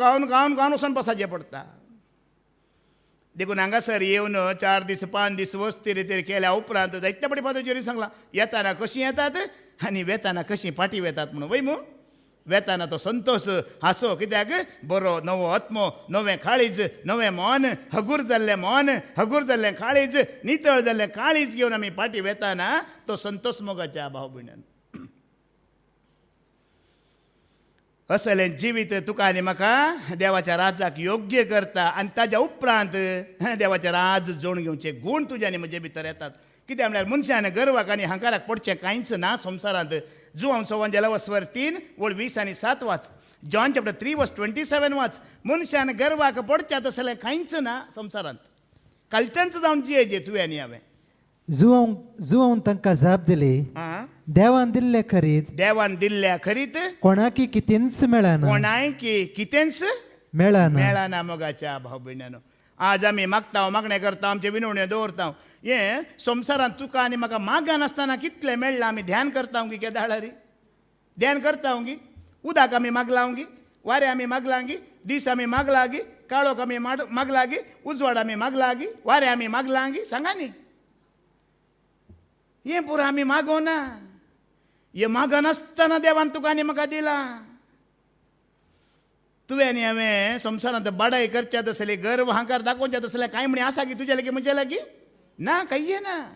वचून बसाचें पडटा. देखून हांगासर येवन 4 दीस 5 दीस वस्ती रितीर केल्या उपरांत जायत्या फावटी फादर सांगलां येताना कशीं येतात आनी वेताना कशीं फाटीं वेतात म्हणून वय मू. वेताना तो संतोष हांसो कित्याक बरो नवो आत्मो नवें काळीज नवें मन हगूर जाल्लें काळीज नितळ जाल्लें काळीज घेवन आमी फाटीं वेताना तो संतोष मोगाच्या भाव भयणान. असलें जिवीत तुका आनी म्हाका देवाच्या राजाक योग्य करता. आनी ताच्या उपरांत देवाचें राज जोड घेवचे गूण तुज्या आनी म्हजे भितर येतात. कित्याक म्हळ्यार मनशान गर्वाक आनी हंकाराक पडचें कांयच ना संवसारांत. जुआंव सवांजेला वस्वर 3 वळ 20 आनी 7 वाच. जॉन चॅप्टर 3:27 वाच. मनशान गर्वाक पडचें तसलें कांयच ना संवसारांत. कालत्यांच जावन जियेजे तुवें आनी हांवें. जुआवन तांकां जाप दिली देवान दिल्ले खरीद देवान दिल्ल्या खरीत कोणाकी कितेंच मेळना. कोणायकी कितेंच मेळना. मोगाच्या भाव भयणानो आज आमी मागता मागणें करता आमचे विनवण्यो दवरता. हें संवसारांत तुका आनी म्हाका मागा नासतना कितलें मेळ्ळां आमी ध्यान करता गी केदाळारी ध्यान करता गी. उदक आमी मागलां गी वारें आमी मागलां गी दीस आमी मागला गी काळोख आमी मागला गी उजवाड आमी मागला गी वारें आमी मागलां गी सांगा न्ही. हे पुरा आम्ही मागो ना, हे मागा नासतना देवान तुका आनी म्हाका दिला. तुवें आनी हांवें संवसारांत बडाय करच्यात असले, गर्व हांकार दाखोवच्यात असले कांय म्हणी आसा की तुज्या लागीं म्हज्या लागीं ना, काही ना.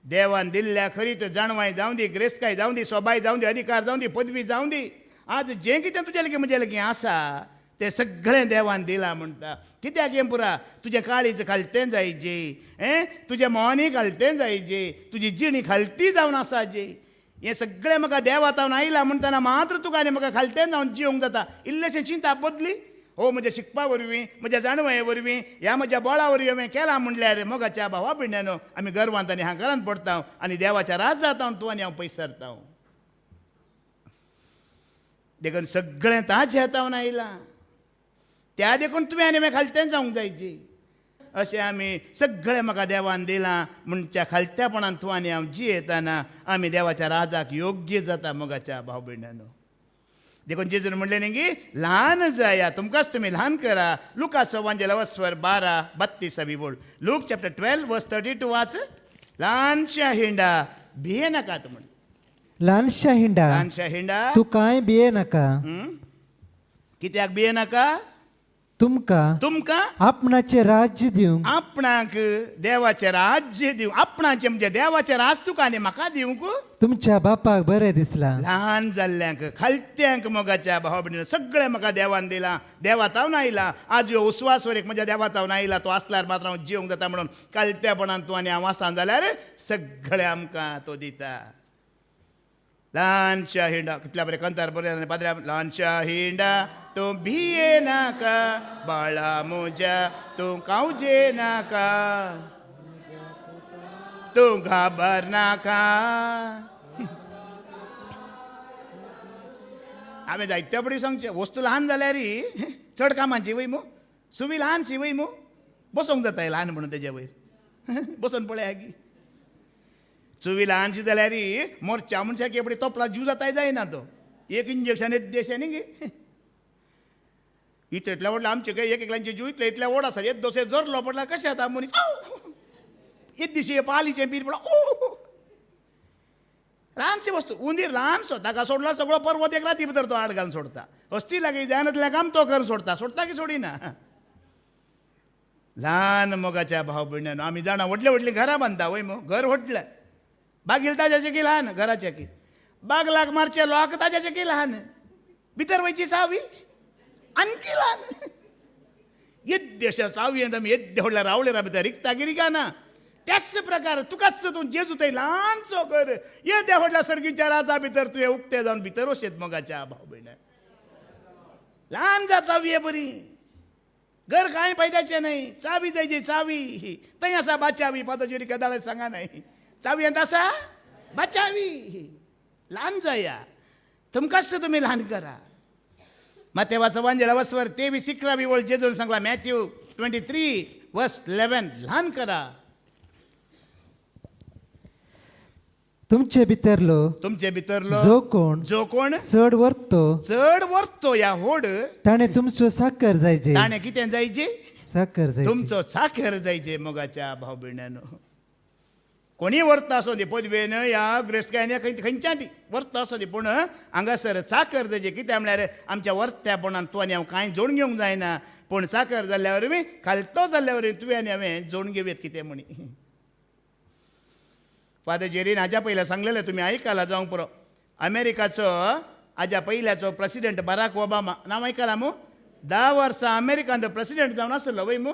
देवान दिल्ल्या खरी तर जाणवाय जावं दी, ग्रेस्तकाय जावं दी, सोबाय जावं दी, अधिकार जावं दी, पदवी जावं दी, आज जें कितें तुज्या लागीं म्हज्या लागीं आसा तें सगळें देवान दिलां म्हणटा. कित्याक हें पुरा तुजें काळीज खालतें जायजें, तुजें मोनी खालतें जायजें, तुजी जिणी खालती जावन आसा जे, हें सगळें म्हाका देवातावन आयलां म्हणटना मात्र तुका आनी म्हाका खालतें जावन जिवंक जाता. इल्लेशें चिंता बदली हो म्हज्या शिकपा वरवीं, म्हज्या जाणवये वरवीं, ह्या म्हज्या बळा वरवीं हांवें केलां म्हणल्यार मोगाच्या भावा भयण्यानो आमी गर्वांत आनी हांकारांत पडटा आनी देवाच्या राजांत तूं आनी हांव पयस सरता. देखून सगळें ताजे हातावन आयलां, त्या देखून तुवें आनी हांवें खालतें जावंक जायची. अशें आमी सगळें म्हाका देवान दिलां म्हणच्या खालत्यापणान तूं आनी हांव जियेताना आमी देवाच्या राजाक योग्य जाता मोगाच्या भाव भयण्यानो. देखून जेजून म्हणलें न्ही की ल्हान जाया, तुमकांच तुमी ल्हान करा. लुकास 12:32 बोल. लूक चॅप्टर 12:32 वाच. ल्हानशा हिंडा भिये नाकात म्हण. ल्हानशा हिंडा ल्हानशा हिंडा तू कांय भिये नाका. कित्याक भिये नाका? तुमका आपणाचे राज्य दिवंक, आपणाक देवाचें राज्य दिवंक, आपणाचें म्हणजे देवाचें राज तुका आनी म्हाका दिवंक तुमच्या बापाक बरें दिसलां. ल्हान जाल्ल्यांक खालत्यांक मोगाच्या भावा भयणीनो सगळें म्हाका देवान दिलां. देवातावन आयलां. आज ह्यो उस्वास वरेक म्हज्या देवातावन आयला. तो आसल्यार मात्र हांव जिवंक जाता म्हणून खालत्यापणान तूं आनी हांव आसा जाल्यार सगळें आमकां तो दिता. ल्हानशा हिंडा कितल्या बरें कंतार बरें पाद्र्या. ल्हानशा हिंडा तूं भिये नाका, बाळा म्हज्या तूं कावजे नाका, तूं घाबर नाका. हांवें जायत्या फावटी सांगचें वस्तू ल्हान जाल्यार चड कामाची वय मू, सुवी ल्हानशी वय मू, बसोंक जाता ल्हान म्हणून तेज्या वयर बसून पळया गी. चुवी ल्हानशी जाल्यार मोरच्या मनशाक एपडी तोपला जीव जाताय जायना. तो एक इंजेक्शन येत न्ही गे. इतल्या व्हडल्या आमचे काही एक एकल्यांचे जीव इतल्या व्हड आसा. एक दोसे जोरलो पडला कशें जाता मनीस. एक दिशी पालीचें पीर पडला ल्हानशी वस्तू. उंदीर ल्हानसो ताका सोडला सगळो पर्वत एक राती भितर तो आड घालून सोडता. हस्ती लागी जायनातल्या काम तो कर सोडता की सोडिना. ल्हान मोगाच्या भाव भयण्यानो आमी जाणा व्हडलीं व्हडलीं घरां बांदता वय मो. घर व्हडलें, बागील ताज्याचे की ल्हान, घराचे की बागलाक मारचे लॉक ताज्याचे की ल्हान, भितर वयची चावी आणखी ल्हान. येद्देशा चावयेंत आमी येद्दे व्हडल्या रावळेरा भितर रिक्तागिरी ना. त्याच प्रकार तुकाच तूं जेजू थंय ल्हानसो कर. येद्या व्हडल्या सर्गीच्या राजा भितर तुवें उक्ते जावन भितर वचेत मोगाच्या भाव भयण. ल्हान जा चावये बरी. घर कांय फायद्याचें न्हय. चावी जायची चावी. थंय आसा बाचावी. पादोजेरी केदाळे सांगा न्हय. चावयेंत आसा बाचावी. ल्हान जाया. तुमकांच तुमी ल्हान करा. मत्तेवाचो वांजेला वसवर 23:11 वळ जेजून सांगला. मॅथ्यू 23:11 ल्हान करा. तुमचे भितरलो जो कोण चड वर्तो या होड ताणे तुमचो साखर जायचे. ताणे कितें जायचे? साखर जायचे. तुमचो साखर जायचे मोगाच्या भाव भयण्यानो. कोणी वर्त आसो दी पदवेन या ग्रेस्तकायन खंयच्या ती वर्त आसो दी पूण हांगासर साखर जायचे. कित्याक म्हळ्यार आमच्या वर्त्यापणान तूं आनी हांव कांय जोड घेवंक जायना. पूण साखर जाल्ल्या वरवीं खालतो जाल्ल्या वरवीं तुवें आनी हांवें जोड घेवयात कितें म्हणी. फादर जेरीन हाज्या पयल्या सांगलेलें तुमी आयकलां जावंक पुरो. अमेरिकाचो हाज्या पयल्याचो प्रेसिडेंट बराक ओबामा नांव आयकलां मू. 10 वर्सां अमेरिकान प्रेसिडेंट जावन आसलो वय मू.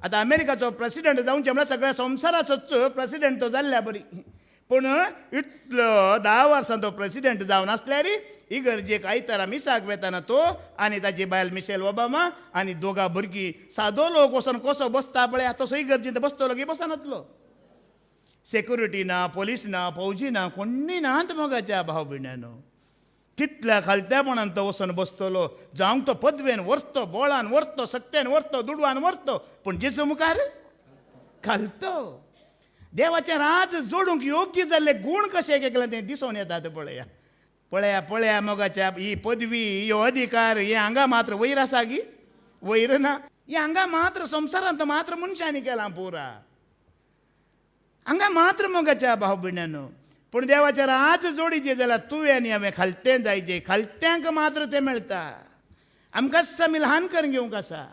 आतां अमेरिकाचो प्रेसिडेंट जावंचे म्हळ्यार सगळ्या संवसाराचोच प्रेसिडेंट तो जाल्ल्या बरी. पूण इतलो 10 वर्सां तो प्रेसिडेंट जावन आसल्यार इगर्जेक आयतारा मिसाक वेताना तो आनी ताची बायल मिशेल ओबामा आनी दोगा भुरगीं सादो लोक वचोन कसो बसता पळय तसो इगर्जेंत बसतलो की बसनातलो. सेक्युरिटी ना, पोलीस ना, फौजी ना, कोणी नात मोगाच्या भाव भयण्यानो. कितल्या खालत्यापणान तो वचोन बसतलो. जावंक तो पदवेन व्हरतो, बोळान व्हरतो, सक्त्यान व्हरतो, दुडवान व्हरतो, पूण जेजू मुखार घालतो. देवाचें राज जोडूंक योग्य जाल्ले गूण कशे केले तें दिसून येतात. पळया पळया पळया मोगाच्या ही पदवी, ह्यो अधिकार हे हांगा मात्र वयर आसा गी? वयर ना. हे हांगा मात्र संवसारांत मात्र मनशांनी केलां पुरा. हांगा मात्र मोगाच्या भाव भयण्यानो. पूण देवाच्या आज जोडीचे जाल्यार तुवें आनी हांवें खालतें जायचें. खालत्यांक मात्र तें मेळटा. आमकां आमी ल्हान करून घेवंक आसा,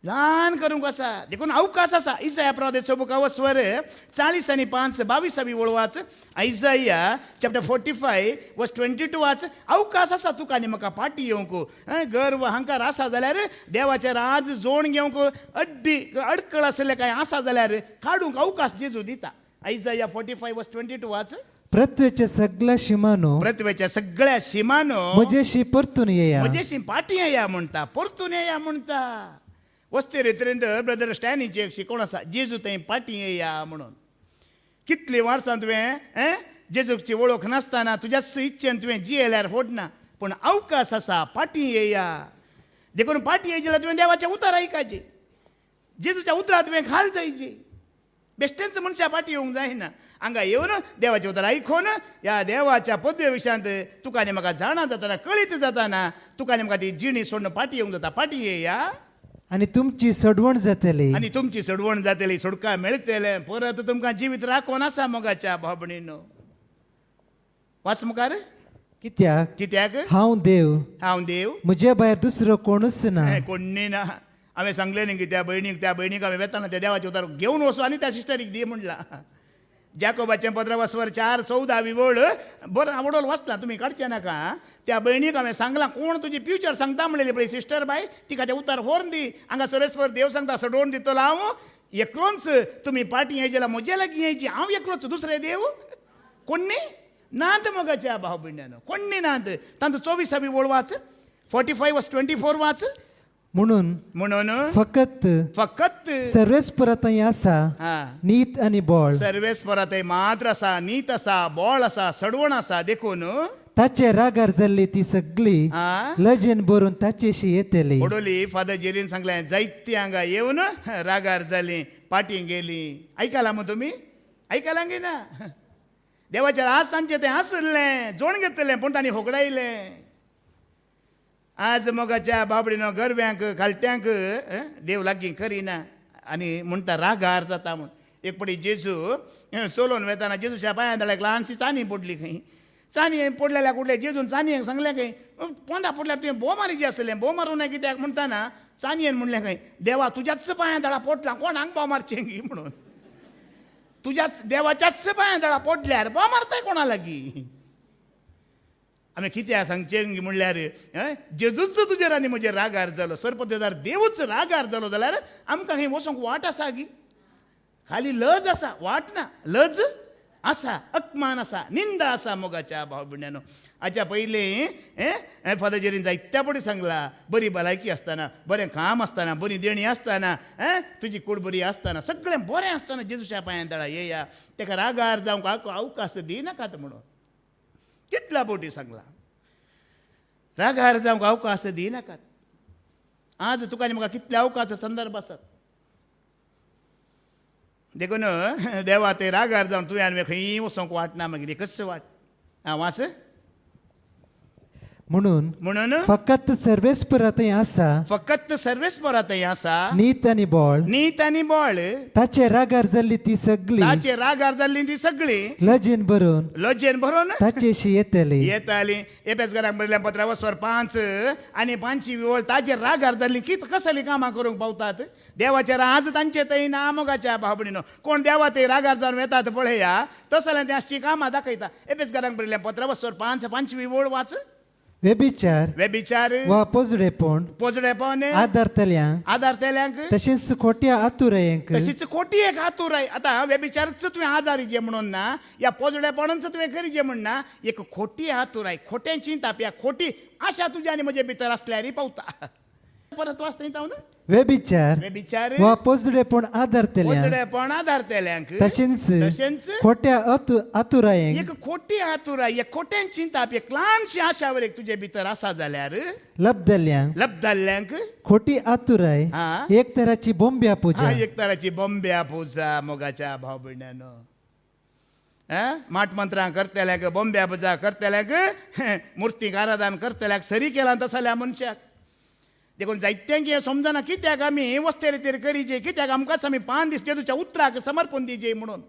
ल्हान करूंक आसा. देखून अवकाश आसा. इसाया प्रवादीचो बुकावो स्वर 40 आनी 5 22 वळ वाच. आयजाया चॅप्टर 45 वर्स 22 वाच. अवकाश आसा तुका आनी म्हाका पाटी येवंक. गर्व अहंकार आसा जाल्यार देवाचेर आज जोड घेवंक अडकळ आसले कांय आसा जाल्यार काडूंक अवकाश जेजू दिता. आयजाया 45 वर्स 22 वाच. पृथ्वीच्या सगळ्या शिमानो पृथ्वीच्या सगळ्या शिमानो म्हजेशी परतून येया. म्हजेशी पाटी येया म्हणटा, परतून येया म्हणटा. वस्ते रेत्रेंत ब्रदर स्टॅनीची एक शिकवण आसा, जेजू थंय पाटी येया म्हणून. कितलीं वर्सां तुवें जेजूची वळख नासतना तुज्याच इच्छेन तुवें जियेल्यार फोडना. पूण अवकाश आसा, पाटी येया. देखून पाटी येयची जाल्यार तुवें देवाचें उतर आयकाचें. जेजूच्या उतरां तुवें खाल जायची. बेश्टेंच मनशा पाटी येवंक जायना. हांगा येवन देवाचें उतर आयकून ह्या देवाच्या पदवे विशयांत तुका आनी म्हाका जाणा जाताना, कळीत जाताना तुका आनी म्हाका ती जिणी सोडून पाटी येवंक जाता. पाटी येया आणि तुमची सडवण जातली. आनी तुमची सडवण जातली, सुटका मेळटलें. परत तुमकां जिवीत राखोन आसा मोगाच्या भावभणीनो. वाच मुखार. कित्याक हांव देव, हांव देव, म्हजे भायर दुसरो कोणूच ना. कोणी ना. हांवें सांगलें न्ही की त्या भयणीक हांवें वेताना त्या देवाचें उतर घेवन वचो आनी त्या सिस्टरीक दी म्हणला. जाकोबाचें 15 स्वर 4:14 वळ बरं आवडोल वाचला, तुमी काडचें नाका. त्या भयणीक हांवें सांगलां, कोण तुजी फ्युचर सांगता म्हणलेली पळय सिस्टर बाय, तिका तें उतर व्हरून दी. हांगा सरेस्वर देव सांगता सडोवन दितलो हांव. एकलोच तुमी पाटी येयची जाल्यार म्हजे लागीं येयची. हांव एकलोच, दुसरे देव कोणी नात मोगाच्या भाव भयण्यानो, कोणी नात. तांतू 24 वळ वाच. 45 वर्स 24 वाच. म्हणून फकत सर्वेस्परांतय आसा नीत आनी बळ. सर्वेस्परा थंय मात्र आसा, नीत आसा, बळ आसा, सडवण आसा. देखून ताचे रागार जाल्ली ती सगळी लजेन भरून ताचेशी येतली. ओडोली फादर जेरीन सांगलें, जायती हांगा येवन रागार जाली, पाटी गेली. आयकलां मग तुमी? आयकलां की ना? देवाच्या आज तांचें तें आसलें, जोड घेतलें, पूण तांणी होगडायलें. आज मोगाच्या बाबडीनो गरव्यांक खालत्यांक देव लागीं करिना आनी म्हणटा रागार जाता म्हूण. एक पटी जेजू सोलोन वेताना जेजूच्या पांया दळ्याक ल्हानशी चानी पडली खंय. चानी पडलेल्या कुठले जेजून चानयेक सांगलें खंय, पोंदा पडल्यार तुवें भोव मारीचें आसलें. भोव मारूं ना कित्याक म्हणटाना चानयेन म्हणलें खंय, देवा तुज्याच पांया दळा पडला, कोणाक भोव मारचें गी म्हणून. तुज्याच देवाच्याच पांया दळा पडल्यार भोव मारताय कोणा लागीं? आमी कित्याक सांगचें म्हणल्यार जेजूच तुजेर आनी म्हजेर रागार जालो. सरपतेदार देवूच रागार जालो जाल्यार आमकां खंय वचोंक वाट आसा गी? खाली लज आसा, वाट ना. लज आसा, अपमान आसा, निंदा आसा मोगाच्या भाव भयण्यानो. हाच्या पयलीं फादर जेरीन जायत्या पटी सांगला, बरी भलायकी आसतना, बरें काम आसतना, बरी देणी आसतना, तुजी कूड बरी आसतना, सगळें बरें आसतना जेजूच्या पांयां दळा येया. तेका रागार जावंक अवकाश दिनाकात म्हणून कितल्या पोटी सांगला. रागार जावंक अवकाश दिनाकात. आज तुका आनी म्हाका कितले अवकाश संदर्भ आसात. देखून देवा ते रागार जावन तुवें आनी खंय वचोंक वाटना. मागीर कस वाट वाच. म्हणून फकत सर्वेस्परांतय आसा, फकत सर्वेस्परांतय आसा नीत आनी बळ. नीत आनी बळ. ताचे रागार जाल्ली ती सगळी ताचे रागार जाल्ली ती सगळी लजेन भरून ताचेशी येतली. एफेसकारांक बरयल्लें 15 स्वर 5 आनी 5 वळ. ताचे रागार जाल्ली कित कसली कामां करूंक पावतात. देवाच्या आज तांचे थंय ना मोगाच्या भावभणीनो. कोण देवा ते रागार जावन येतात पळया, तसलें तें अशी कामां दाखयता. एफेसकारांक बरयल्लें 15 स्वर 5 5 वळ वाच. व्यभिचार वा पोजडेपण आदारतेल्यांक तशेंच खोट्या आतुरायेंक. तशीच खोटी एक आतुराय. आतां व्यभिचारच तुवें आदारीचें म्हणून ना, या पोजडेपणांच तुवें करीचें म्हण ना, एक खोटी आतुराय, खोटें चिंताप, या खोटी आशा तुज्या आनी म्हजे भितर आसल्यार पावता. परत वाचता येता ना. व्यभिचार वा पोजडेपण आदारतेल्यांक तशेंच खोट्या आतुरायेंक. एक खोटी आतुराय, एक खोटें चिंताप, एक ल्हानशी आशावर एक तुजे भितर आसा जाल्यार लबदल्ल्यांक खोटी आतुराय एक तराची बोंब्या पुजा. एक तराची बोंब्या पुजा मोगाच्या भाव भयण्यानो. माट मंत्रां करतल्यांक, बोंब्या पुजा करतल्यांक, मुर्तीक आराधन करतल्यांक सरी केलां तसल्या मनशाक. देखून जायत्यांक हें समजना कित्याक आमी वस्ते रितीर करीचे, कित्याक आमकांच आमी 5 दीस जेजूच्या उतराक समर्पण दिजे म्हणून.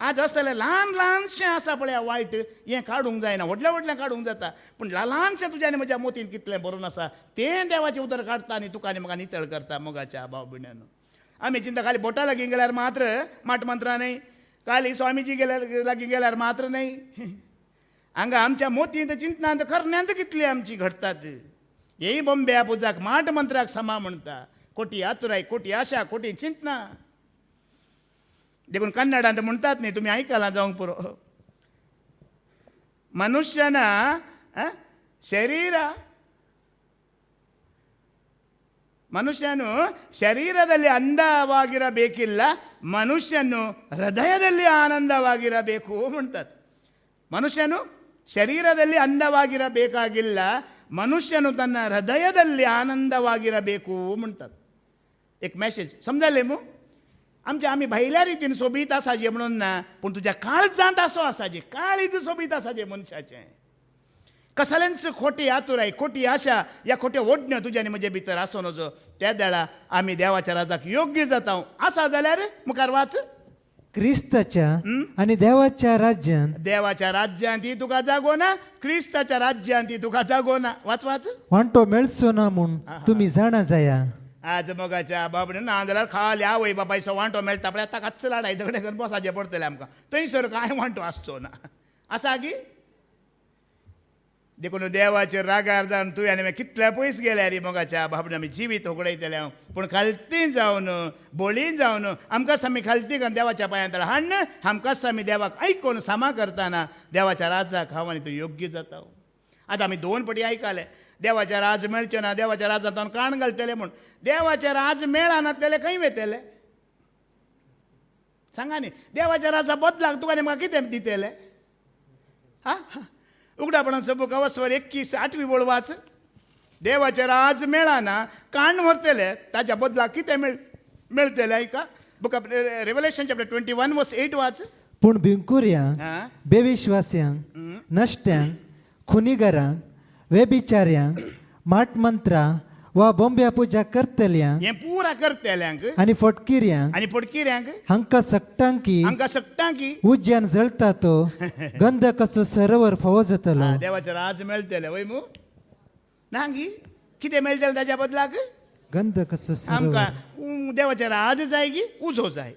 आज असले ल्हान ल्हानशें आसा पळय वायट हें काडूंक जायना व्हडल्या व्हडलें काडूंक जाता पूण ल्हानशें तुज्या आनी म्हज्या मोतीन कितलें बरोवन आसा तें देवाचें उदर काडटा आनी तुका आनी म्हाका नितळ करता मोगाच्या भाव भयण्यानो आमी चिंता खाली बोटा लागीं गेल्यार मात्र माटमंत्रा न्हय खाली स्वामीजी लागीं गेल्यार मात्र न्हय हांगा आमच्या मोतींत चिंतनांत करण्यांत कितली आमची घडटात हेय बॉम्बे पुजाक माटमंत्राक समा म्हणटा कोटी आतुराय कोटी आशा कोटी चिंतना देखून कन्नडांत म्हणटात न्ही तुमी आयकलां जावंक पुरो ಮನುಷ್ಯನ ಶರೀರ ಮನುಷ್ಯನು ಶರೀರದಲ್ಲಿ ಅಂದವಾಗಿರಬೇಕಿಲ್ಲ ಮನುಷ್ಯನು ಹೃದಯದಲ್ಲಿ ಆನಂದವಾಗಿರಬೇಕು म्हणतात ಮನುಷ್ಯನು ಶರೀರದಲ್ಲಿ ಅಂದವಾಗಿರಬೇಕಾಗಿಲ್ಲ ಮನುಷ್ಯನು ತನ್ನ ಹೃದಯದಲ್ಲಿ ಆನಂದವಾಗಿರಬೇಕು म्हणतात एक मॅसेज समजाले मग आम्ही भायल्या रितीन सोबीत आसाजे म्हणून ना पूण तुज्या काळजांत असो आसाजे काळीज सोबीत आसाजे मनशाचें कसल्यांच खोटी आतुराय खोटी आशा या खोट्या ओडण्यो तुज्या आनी म्हजे भितर आसो नजो त्या देळा आमी देवाच्या राजाक योग्य जाता आसा जाल्यार मुखार वाच क्रिस्ताच्या आणि देवाच्या राज्यांत ही तुका जागो ना क्रिस्ताच्या राज्यांत ही तुका जागो ना वाच वाच वांटो मेळचो ना म्हूण तुमी जाणा जाया आज मोगाच्या बाबडे ना जाल्यार खाली आवय बापायचो वांटो मेळटा पळय ताकाच लाडाय झगडे करून बसाचें पडटलें आमकां थंयसर कांय वांटो आसचो ना आसा गी देखून देवाचेर रागार जावन तुवें आनी मागीर कितले पयस गेले रे मोगाच्या बाबडे आमी जिवीत उगडयतले पूण खालती जावन बोळी जावन आमकांच आमी खालती करून देवाच्या पांयांत हाडन आमकांच आमी देवाक आयकून सामा करतना देवाच्या राजाक हांव आनी तूं योग्य जाता आतां आमी 2 पटी आयकले देवाचे राज मेळचे ना देवाच्या राजांत हांव काण घालतले म्हूण देवाचे राज मेळना तेले खंय वेतले सांगा न्ही देवाच्या राजा बदलाक तुका आनी म्हाका कितें दितले हा उगडापणाचो सबूक अवस्वर 21 8वी वळ वाच देवाचे राज मेळना काण व्हरतले ताच्या बदलाक कितें मेळटलें आयका बुक ऑफ रेवलेशन चॅप्टर 21 वर्स 8 वाच पूण भिंकुऱ्यांक बेविश्वास्यांक नश्ट्यांक खुनीगरांक व्यभिचार्यांक माटमंत्रा वा बोंब्या पुजा करतल्यांक हें पुरा करतल्यांक आनी फटकिऱ्यांक हांकां सक्टांकी उज्यान जळटा तो गंध कसो सरोवर फावो जातलो देवाचे राज मेळटले वय मू नांगी कितें मेळटलें ताच्या बदलाक गंध कसो सरोवर आमकां देवाचे राज जाय की उजो जाय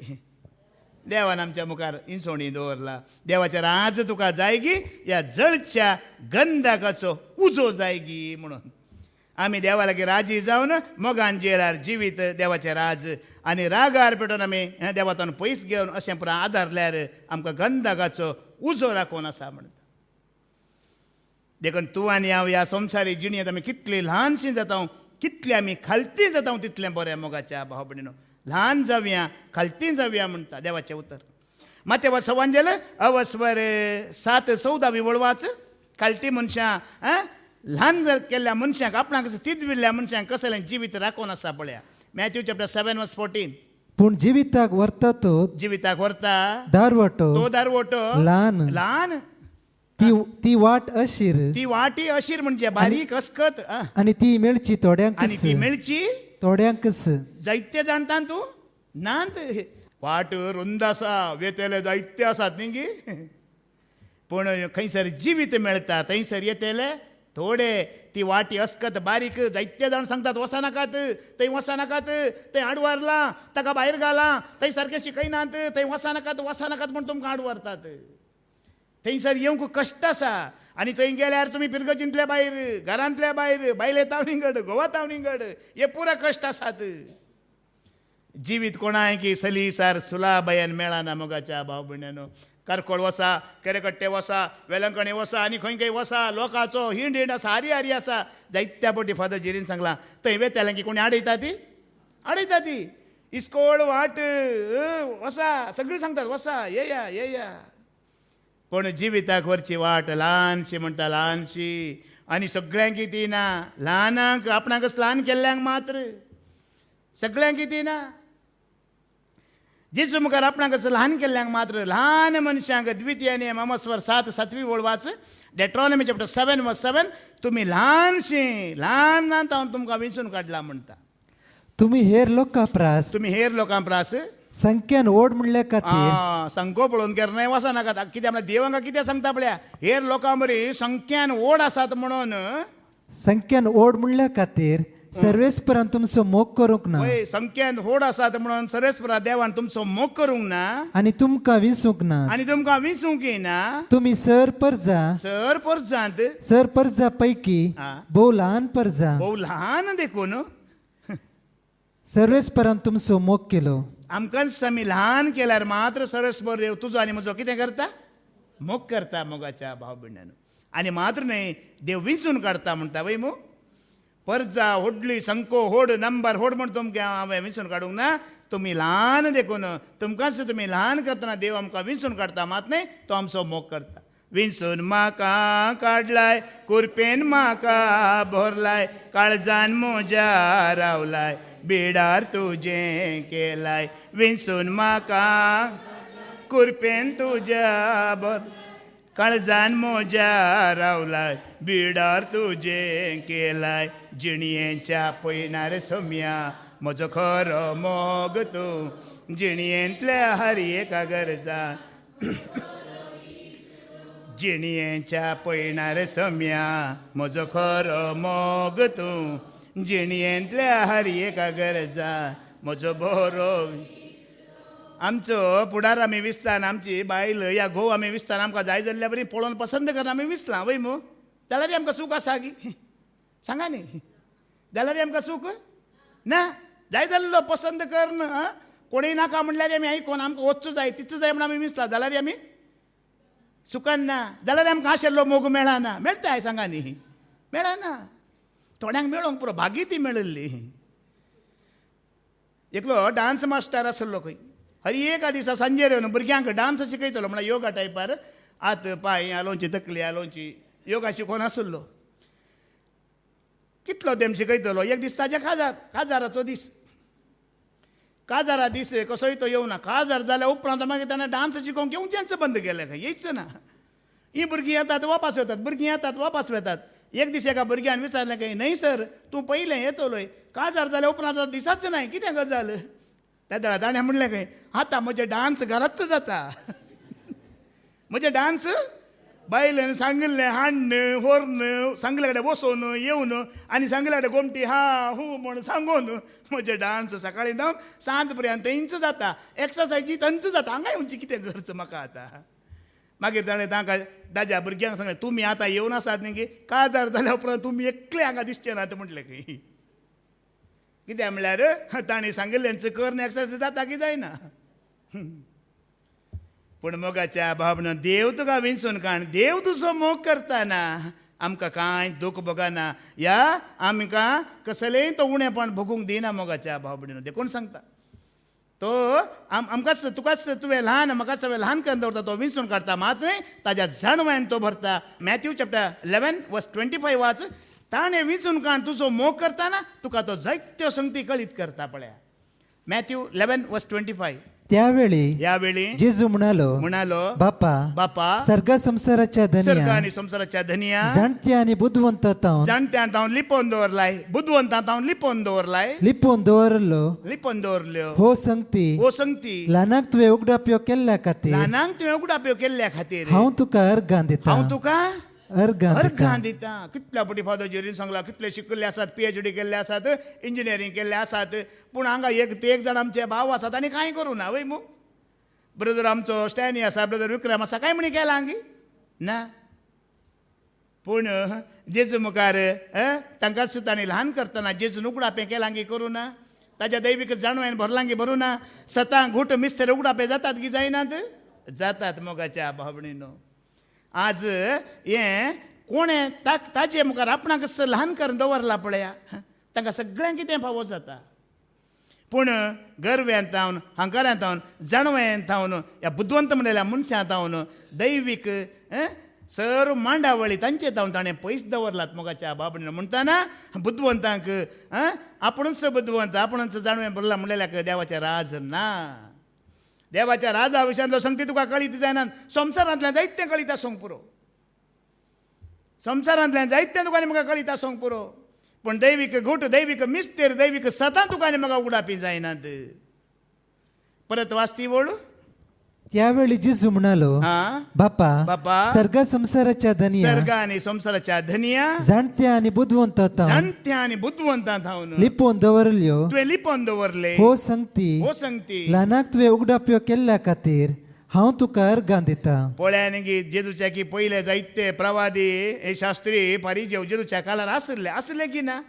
देवान आमच्या मुखार इंसोणी दवरला देवाचे राज तुका जाय गी या जळच्या गंधकाचो उजो जाय गी म्हणून आमी देवा लागीं राजी जावन मोगान जेलार जिवीत देवाचे राज आनी रागार पेटोवन आमी देवातान पयस घेवन अशें पुरो आदारल्यार आमकां गंधकाचो उजो राखून आसा म्हणटा देखून तूं आनी हांव ह्या संवसारीक जिणेंत आमी कितलीं ल्हानशीं जाता कितलीं आमी खालतीं जाता तितलें बरें मोगाच्या भाव भयणीनो ल्हान जावया खालतीं जावया म्हणटा देवाचें उतर माते वाचवांजेल अवस्वर 7:14 वळ वाच खालती मनशां ल्हान जर केल्ल्या मनशांक आपणाक तिदविल्ल्या मनशांक कसलें जिवीत राखून आसा पळया मॅथ्यू चॅप्टर 7 वर्स 14 पूण जिविताक व्हरता तो जिविताक व्हरता दारवटो तो दारवटो ल्हान ती वाट अशीर ती वाटी अशीर म्हणजे बारीक अस्कत आनी ती मेळची थोड्यांकच जायते जाणता तूं नात वाट रुंद आसा वेतेले जायते आसात न्ही गी पूण खंयसर जिवीत मेळटा थंयसर येतेले थोडे ती वाटी अस्कत बारीक जायते जाण सांगतात वचनाकात थंय वचनाकात थंय आडवारला ताका भायर घाला थंय सारकें शिकयनात थंय वचनाकात म्हूण तुमकां आडवारतात थंयसर येवंक कश्ट आसा आनी थंय गेल्यार तुमी पिरगजींतले भायर घरांतल्या भायर बायले तावणीगड गोवा तावणीगड हे पुरा कश्ट आसात जिवीत कोणाय की सलीसार सुलाभयान मेळना मोगाच्या भाव भयण्यानो कारकोळ वसा केरेकट्टे वसा वेलंकणे वसा आनी खंय वसा लोकांचो हिंड आसा हारी आसा जायत्या पटी फादर जेरीन सांगला थंय वेतालें की कोणी आडयता ती इस्कोळ वाट वसा सगळीं सांगतात वसा येया पण जिविताक व्हरची वाट ल्हानशी म्हणटा ल्हानशी आनी सगळ्यांक ती ना ल्हानांक आपणाकच ल्हान केल्ल्यांक मात्र सगळ्यांक ती ना जेजू मुखार आपणाकच ल्हान केल्ल्यांक मात्र ल्हान मनशांक द्वितीय नियम अमस्वर 7:7 वळ वाच डेट्रॉनॉमी चॅप्टर 7 वर्स 7 तुमी ल्हानशीं ल्हान हांव तुमकां वेंचून काडला म्हणटा तुमी हेर लोकां प्रास संख्यान ओढ म्हणल्या खातीर संको पळोवन केर नाही वसा नाका कित्याक म्हणल्यार देवांका कितें सांगता पळया हेर लोकां बरी संख्यान ओढ आसात म्हणून संख्यान ओढ म्हणल्या खातीर सर्वेस्परान तुमचो मोग करूंक ना पळय संख्यान ओढ आसात म्हणून सर्वेस्परा देवान तुमचो मोग करूंक ना आनी तुमकां विंसूंक ना आनी तुमकां विंसूंक येना तुम्ही सर परजा सर परजांत सर परजा पैकी भोव ल्हान परजा भोव ल्हान देखून सर्वेस्परान तुमचो मोग केलो आमकांच आमी ल्हान केल्यार मात्र सरस्पर देव तुजो आनी म्हजो कितें करता मोग करता मोगाच्या भाव भयणान आनी मात्र न्हय देव विंचून काडटा म्हणटा वय मो परजा व्हडली संको होड नंबर होड म्हण तुमकां हांवें विंचून काडूंक ना तुमी ल्हान देखून तुमकांच तुमी ल्हान करतना देव आमकां विंचून काडटा मात न्हय तो आमचो मोग करता विंचून म्हाका काडलाय कुरपेन म्हाका भरलाय काळजान म्हज्या रावलाय बिडार तुजें केलाय विंचून म्हाका कुरपेन तुज्या भर काळजान म्हज्या रावलाय बिडार तुजें केलाय जिणयेच्या पयनार सोम्या म्हजो खरो मोग तूं जिणयेंतल्या हरयेका गरजान जिणयेच्या पयनार सोम्या म्हजो खरो मोग तूं जिणयेंतल्या हरयेका गरजान म्हजो बरो आमचो फुडार आमी विस्तान आमची बायल या घोव आमी विस्तान आमकां जाय जाल्ल्या बरी पळोवन पसंत करना आमी विसलां वय मू जाल्यार आमकां सूख आसा गी सांगा न्ही जाल्यार आमकां सूख ना जाय जाल्लो पसंत करना कोणीय नाका म्हणल्यार आमी आयकोन आमकां वचचो जाय तिचो जाय म्हणून आमी विसला जाल्यार आमी सुखान ना जाल्यार आमकां आशिल्लो मोग मेळना मेळटाय सांगा न्ही मेळना थोड्यांक मेळोंक पुरो भागी ती मेळिल्ली एकलो डान्स मास्टर आसलो खंय हर एका दिसा सांजेर येवन भुरग्यांक डान्स शिकयतलो म्हळ्यार योगा टायपार हात पांय हालोवची तकली हालोवची योगा शिकोवन आसलो कितलो तेम शिकयतलो एक दीस ताजे काजाराचो दीस काजारा दीस कसोय तो येवना काजार जाल्या उपरांत मागीर ताणें डान्स शिकोवंक येवचेंच बंद केलें खंय येयच ना ही भुरगीं येतात वापस वतात भुरगीं येतात वापस वतात एक दीस एका भुरग्यान विचारलें खंय न्हय सर तूं पयलें येतलोय काजार जाल्या उपरांत दिसाच नाय कितें गजाल त्या दळा ताणें म्हणलें खंय आतां म्हजे डान्स घरांत जाता म्हजे डान्स बायलेन सांगिल्लें हाडन व्हरन सांगले कडेन बसोवन येवन आनी सांगले कडेन गोमटी हा हू म्हण सांगून म्हजे डान्स सकाळीं जावन सांज पर्यंत थंयच जाता एक्सरसायजी थंयच जाता हांगा येवची कितें करच म्हाका आतां मागीर ताणें तांकां ताज्या भुरग्यांक सांगलें तुमी आतां येवन आसात न्ही गे काजार जाल्या उपरांत तुमी एकले हांगा दिसचे नात म्हटलें खंय कित्याक म्हळ्यार ताणें सांगिल्लेंच कर न्ही एक्सरसायज जाता की जायना पूण मोगाच्या भावनान देव तुका विंचून काण देव तुजो मोग करतना आमकां कांय दूख भोगना या आमकां कसलेंय तो उणेपण भोगूंक दिना मोगाच्या भावभयणीनो देखून सांगता तो आमकांच तुकाच तुवें ल्हान म्हाकाच हांवें ल्हान करून दवरता तो विंचून काडटा मात न्हय ताज्या जाणव्यान तो भरता मॅथ्यू चॅप्टर 11 वर्स 25 वाच ताणें विंचून काण तुजो मोग करतना तुका तो जायत्यो संगती कळीत करता पळया मॅथ्यू 11 वर्स 25 त्यावेळी जेजू म्हणालो बापा सर्गा संसाराच्या धनिया जाणत्या आनी जाणट्यान तावन लिपोवन दवरलाय लिपोवन दवरल्यो हो संगती ल्हानाक तुवें उगडाप्यो केल्ल्या खातीर हांव तुका अर्गां दिता कितल्या पटी फादर जेरीन सांगला कितले शिकले आसात PhD केल्ले आसात इंजिनियरींग केल्ले आसात पूण हांगा एक जाण आमचे भाव आसात आनी कांय करूं ना वय मू ब्रदर आमचो स्टॅनी आसा ब्रदर विक्रम आसा कांय म्हणी केलां हांगी ना पूण जेजू मुखार तांकांच ताणें ल्हान करतना जेजून उगडापें केलां गी करूं ना ताज्या दैवीक जाणवेन भरलां गी भरूं ना सतां घुट मिस्तेर उगडापें जातात की जायनात जातात मोगाच्या भावणीनो आज हें कोणें ताजे मुखार आपणाक ल्हान करून दवरला पळया तांकां सगळ्यांक कितें फावो जाता पूण गर्व्यांत थावन हंकारांत थावन जाणव्यांत थावन ह्या बुद्धवंत म्हणलेल्या मनशांत थावन दैवीक सर मांडावळी तांचे थावन ताणें पयस दवरलात मोगाच्या बाबडीन म्हणटाना बुद्धवंतांक आपुणूच बुद्धवंत आपुणूच जाणवें भरला म्हणलेल्याक देवाचें राज ना देवाच्या राजा विशयांतलो संगती तुका कळीत जायना संवसारांतल्यान जायतें कळीत आसूंक पुरो संवसारांतल्यान जायतें तुका आनी म्हाका कळीत आसूंक पुरो पूण दैवीक घुट दैवीक मिस्तेर दैवीक सतां तुका आनी म्हाका उगडापी जायनात परत वाचती वळ त्यावेळी जिजू म्हणालो, हा बापा बापा, सर्ग संसाराच्या धनिया सर्ग आणि संसाराच्या धनिया जाणत्या आणि बुद्धवंत जाणत्या आणि बुद्धवंता थावन लिपोन दवरल्यो तुवें लिपोवन दवरले हो सांगती हो सांगती ल्हानाक तुवें उगडाप्यो केल्ल्या खातीर हांव तुका अर्गां दिता. पळयान गी जेजूच्या की पहिले जायते प्रवादी हे शास्त्री फारीजेव जेजूच्या काळार आसले की ना,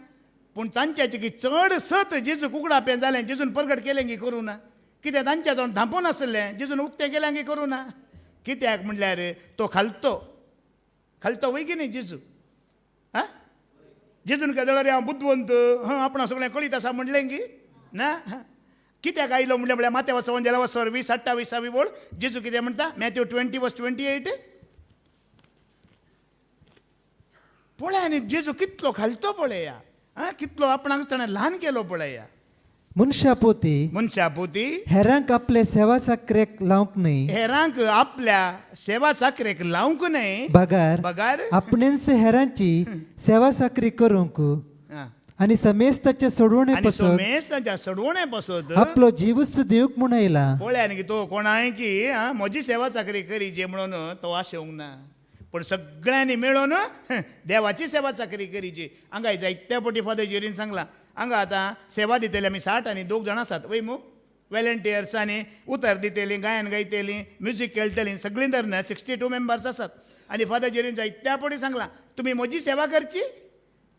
पूण तांच्याचे की चड सत जेजू कुकडापें जालें जेजून प्रगट केलें की करूं ना, कित्याक तांच्या तोंड धांपून आसलें जेजून उक्तें केलें की करूं ना. कित्याक म्हणल्यार तो खालतो वय की न्ही जेजू. हा जेजून काय जाल्यार हांव बुद्धवंत आपणा सगळें कळीत आसा म्हणलें की ना. कित्याक आयलो म्हणल्यार माथ्या वचोन 20:28 वळ जेजू कितें म्हणटा, मॅथ्यू 20:28. पळया न्ही जेजू कितलो खालतो पळया, कितलो आपणाक ताणें ल्हान केलो पळया. मनशा पोती हेरांक आपले सेवा साकरेक लावंक न्हय, हेरांक आपल्या सेवा साकरेक लावंक न्हय, बगार आपणेच हेरांची सेवा साकरी करूंक आणि समेस्ताचे सोडवणे सोडवणे पसत आपलो जीवच दिवक म्हूण येयला. पळया न्ही तो कोणाय की म्हजी सेवा चाकरी करी जे म्हणून तो आशेवंक ना, पण सगळ्यांनी मेळून देवाची सेवा चाकरी करीची. हांगा जायत्या पटी फादर जेरीन सांगला, हांगा आतां सेवा दितेली आमी 60 आनी 2 जाणां आसात वय मू वॉलंटियर्सांनी उतर दितेलीं, गायन गायतेलीं, म्युजीक खेळटलीं, सगळीं धरून 62 मेंबर्स आसात. आनी फादर जेरीन जायत्या पटी सांगला, तुमी म्हजी सेवा करची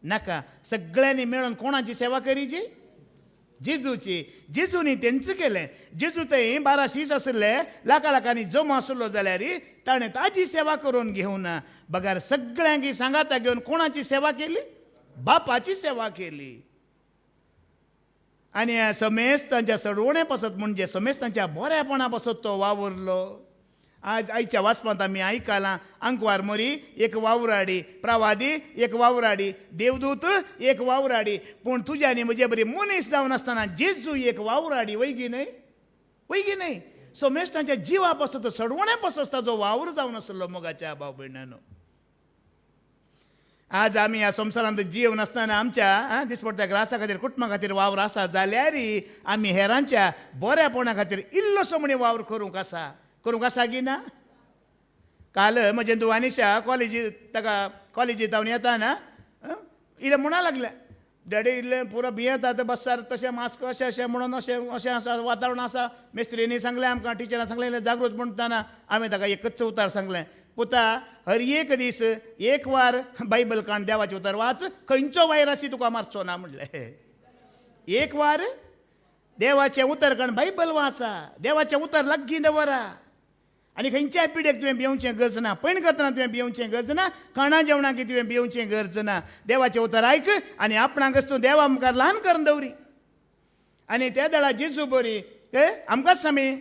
नाका, सगळ्यांनी मेळून कोणाची सेवा करीची, जेजूची. जेजूनी तेंच केलें. जेजू थंय 12 शीस आसले, लाखांनी जम आसलो जाल्यार ताणें ताजी सेवा करून घेवन बगार सगळ्यांकी सांगाता घेवन कोणाची सेवा केली, बापाची सेवा केली. आनी समेस्तांच्या सडवणे पासत म्हणजे समेस्तांच्या बऱ्यापणा पासत तो वावरलो. आज आयच्या वाचपांत आमी आयकलां, अंकवार मरी एक वावराडी, प्रवादी एक वावराडी, देवदूत एक वावराडी, पूण तुज्या आनी म्हजे बरी मनीस जावन आसतना जेजू एक वावराडी वय की न्हय. समेस्तांच्या जिवा पासत सडवणे पासत ताजो वावर जावन आसलो मोगाच्या भाव भयणांनो. आज आमी ह्या संवसारांत जीव नासतना आमच्या दिसपट्ट्या ग्रासा खातीर कुटुंबा खातीर वावर आसा जाल्यार आमी हेरांच्या बऱ्यापणा खातीर इल्लोसो म्हणी वावर करूंक आसा की ना. काल म्हजे दुवानिशा कॉलेजीत जावन येताना इल्लें म्हणा लागलें, डॅडी इल्लें पुरो भियेतात बसार तशें मास्क अशें म्हणून अशें आसा वातावरण आसा. मेस्त्रीनी सांगलें आमकां, टिचरान सांगलें जागृत म्हणटाना हांवें ताका एकच उतार सांगलें, पुता हर एक दीस एक वार बायबल काण देवाचें उतार वाच, खंयचो वायरसी तुका मारचो ना म्हणलें. एक वार देवाचें उतर काण बायबल वाचा, देवाचें उतर लागीं दवरा. आनी खंयच्याय पिडेक तुवें भिवचें गरज ना, पैण करतना तुवें भिवचें गरज ना, खाणा जेवणाक तुवें भिवचें गरज ना. देवाचें उतर आयक आनी आपणाक तूं देवा मुखार ल्हान करून दवरी. आनी त्या दळा जेजू बरी आमकांच आमी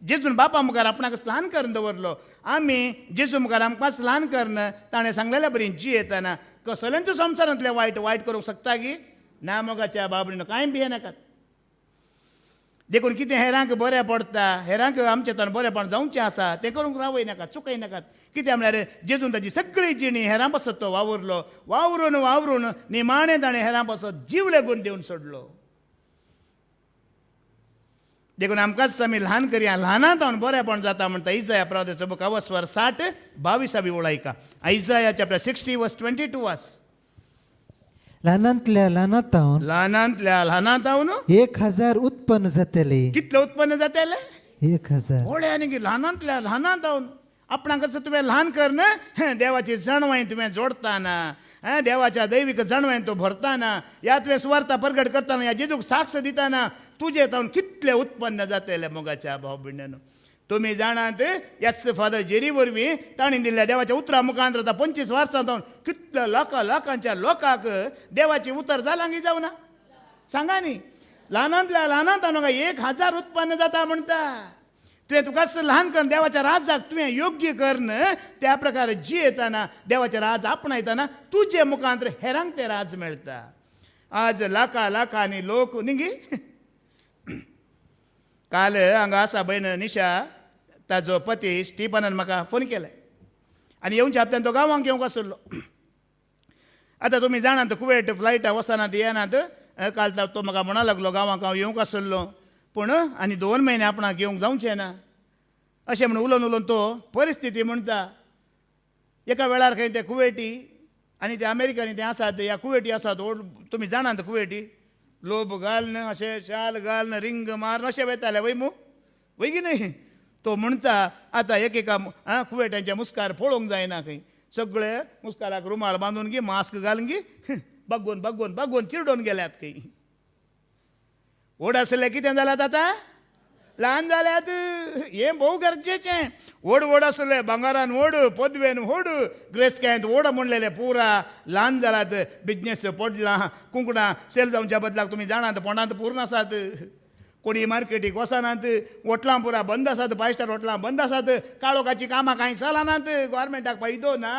जेजून बापा मुखार आपणाक ल्हान करून दवरलो. आमी जेजू मुखार आमकांच ल्हान करून ताणें सांगलेल्या बरी जी येताना कसल्यांचो संवसारांतलें वायट करूंक शकता की ना. मोगाच्या बाबडीन कांय भियेनाकात. देखून कितें हेरांक बरें पडटा, हेरांक आमचें तन बरेंपण जावचें आसा तें करूंक रावय नाकात, चुकय नाकात. कित्याक म्हळ्यार जेजून ताची सगळी जिणी हेरां पासत तो वावरून निमाणें ताणें हेरां पासत जीव लेगून दिवन सोडलो. देखून आमकांच आमी ल्हान करया, ल्हानांत हांव बरेंपण जाता म्हणटा. इजाया प्रवादीचो बुक 60:22 वळ आयका. इजाया चॅप्टर 60:22 वाच. ल्हानांतल्या ल्हानांत हांव 1000 उत्पन्न जातले. कितलें उत्पन्न जातलें? 1000. ओळ्यांनी की ल्हानांतल्या ल्हानांत हांव आपणाक तुवें ल्हान कर ना, देवाची जणवाय तुवें जोडताना, देवाच्या दैवीक जणवायन तो भरताना, ह्या तुवें सुवार्ता प्रगट करताना, ह्या जेजूक साक्ष दिताना तुजें तावन कितलें उत्पन्न जातलें मोगाच्या भाव भयणांनो. तुमी जाणात ह्याच फादर जेरी वरवीं ताणें दिल्ल्या देवाच्या उतरा मुखांतर 25 वर्सां जावन कितल्या लाखांच्या लोकांक देवाची उतर जालां की जावना सांगा न्ही. ल्हानांतल्या ल्हानांत म्हाका 1000 उत्पन्न जाता म्हणटा. तुवें तुकाच ल्हान कर, देवाच्या राजाक तुवें योग्य करन त्या प्रकारे जी येताना देवाचें राज आपणायताना तुजे मुखांतर हेरांक तें राज मेळटा. आज लाखांनी लोक न्ही. काल हांगा आसा भयण निशा, ताजो पती स्टिफनान म्हाका फोन केलो आनी येवच्या हप्त्यान तो गांवांक येवंक आसलो. आतां तुमी जाणात कुवेट फ्लायटा वचनात येनात. काल तो म्हाका म्हणा लागलो गांवांक हांव येवंक आसलो, पूण आनी 2 म्हयने आपणाक येवंक जावचें ना अशें म्हणून उलोवन तो परिस्थिती म्हणटा. एका वेळार खंय ते कुवेटी आनी ते अमेरिकानी ते आसात या कुवेटी आसात तुमी जाणात कुवेटी लोब घालन अशें शाल घालन रिंग मारन अशें वयताले वय मू वय की न्ही. तो म्हणटा आतां एकेका कुवेट्यांच्या मुस्कार पळोवंक जायना खंय सगळे मुस्काराक रुमाल बांदून गी मास्क घालून गी बागोवन बागोवन बागोवन चिरडोन गेल्यात खंय. व्हड आसले कितें जाल्यात आतां ल्हान जाल्यात. हें भोव गरजेचें. व्हड आसले भांगारान व्हड पदवेन व्हड ग्रेस्क्यांत व्हड म्हणलेले पुरा ल्हान जालात. बिजनेस पडला कुंकडां सेल जावच्या बदलाक तुमी जाणात पोंडांत पूर्ण आसात. कोणी मार्केटीक वचनात. होटलां पुरा बंद आसात. 5 स्टार होटलां बंद आसात. काळोखाची कामां कांय चलनात. गव्हर्मेंटाक फायदो ना.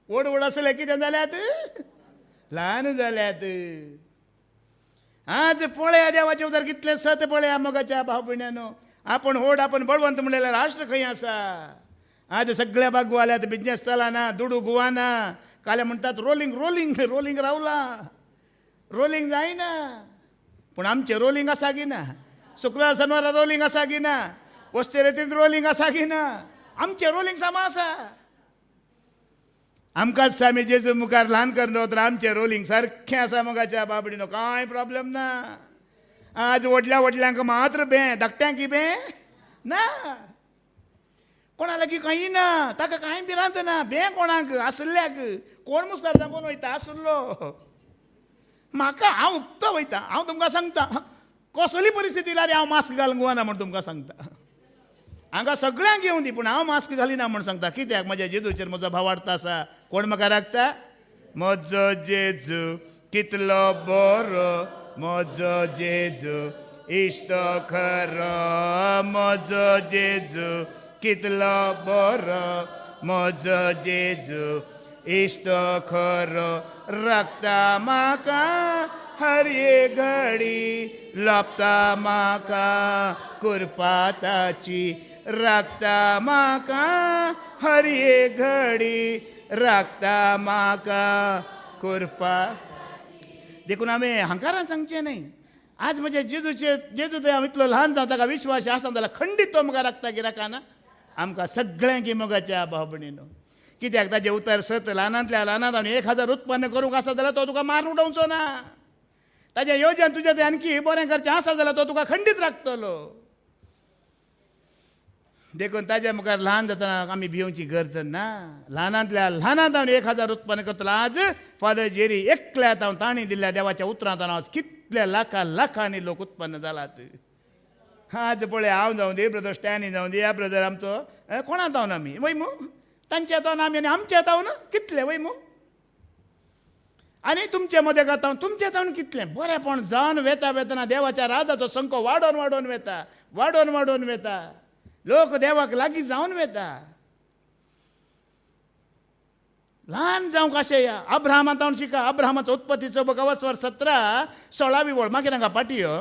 व्हड आसले कितें जाल्यात ल्हान जाल्यात. आज पळया देवाचे उदार कितले सत पळया मोगाच्या भाव भयण्यानो. आपण व्हड आपण बळवंत म्हणलेले राष्ट्र खंय आसा. आज सगळ्या भाग गुवाल्यात. बिजनेस चलना दुडू गुवाना. काले म्हणटात रोलिंग रोलिंग रोलिंग रावला रोलिंग जायना. पूण आमचे रोलिंग आसा की ना. शुक्रार शनिवार रोलिंग आसा की ना. वस्तेरेतींत रोलिंग आसा की ना. आमचे रोलिंग सामा आसा. आमकांच आमी जेजू मुखार ल्हान करता तर आमचे रोलिंग सारकें आसा मोगाच्या बाबडीनो. कांय प्रॉब्लेम ना. आज व्हडल्यांक मात्र बें धाकट्यांकी बें ना. कोणा लागीं कांय ना. ताका कांय भिरांत ना. बें कोणाक आसल्याक कोण मुस्तार दाखोवन वयता आसलो. म्हाका हांव उक्तो वयता. हांव तुमकां सांगता कसली परिस्थिती जाल्यार हांव मास्क घालूंक वना म्हण तुमकां सांगता. हांगा सगळ्यांक येवं दी पूण हांव मास्क घालिना म्हण सांगता. कित्याक म्हज्या जेजूचेर म्हजो भावार्थ आसा. कोण म्हाका राखता. म्हजो जेजू कितलो बरो. म्हजो जेजू इश्ट खरो. म्हजो जेजू कितलो बरो. म्हजो जेजू इश्ट खरो. राखता म्हाका हर एक घडी. लापता म्हाका कुरपाताची. राखता म्हाका हर एक घडी. राखता म्हाका कुरपा. देखून हांवें हंकारान सांगचें न्ही. आज म्हज्या जेजू थंय हांव इतलो ल्हान जावन ताका विश्वास आसा जाल्यार खंडीत तो म्हाका राखता की राखना. आमकां सगळ्यांकी मोगाच्या भाव भयणीनो. कित्याक ताजें उतर सत ल्हानांतल्या ल्हानांत आनी 1000 उत्पन्न करूंक आसा जाल्यार तो तुका मारून उडोवचो ना. ताजें येवजन तुजें थंय आणकी बरें करचें आसा जाल्यार तो तुका खंडीत राखतलो. देखून ताज्या मुखार ल्हान जातना आमी भिवची गरज ना. ल्हानांतल्या ल्हानांत हांव 1000 उत्पन्न करतलो. आज फादर जेरी एकल्यात हांव ताणी दिल्ल्या देवाच्या उतरांत आज कितल्या लाखांनी लोक उत्पन्न जालात. आज पळय हांव जावं दी ब्रदर स्टॅनी जावं दी ह्या ब्रदर आमचो कोणा जावन आमी वय मू तांच्या जावन आमी आनी आमच्या जावन कितले वय मू आनी तुमचे मदें गातावन तुमचे जावन कितलें बरेंपण जावन वेता वेतना देवाच्या राजाचो संको वाडोवन वेता. लोक देवाक लागीं जावन वेता. ल्हान जावं कशें या. अब्राहमांतावन शिका. अब्राहमाचो उत्पत्तीचो बुक 17-16 वळ मागीर हांगा पाटयो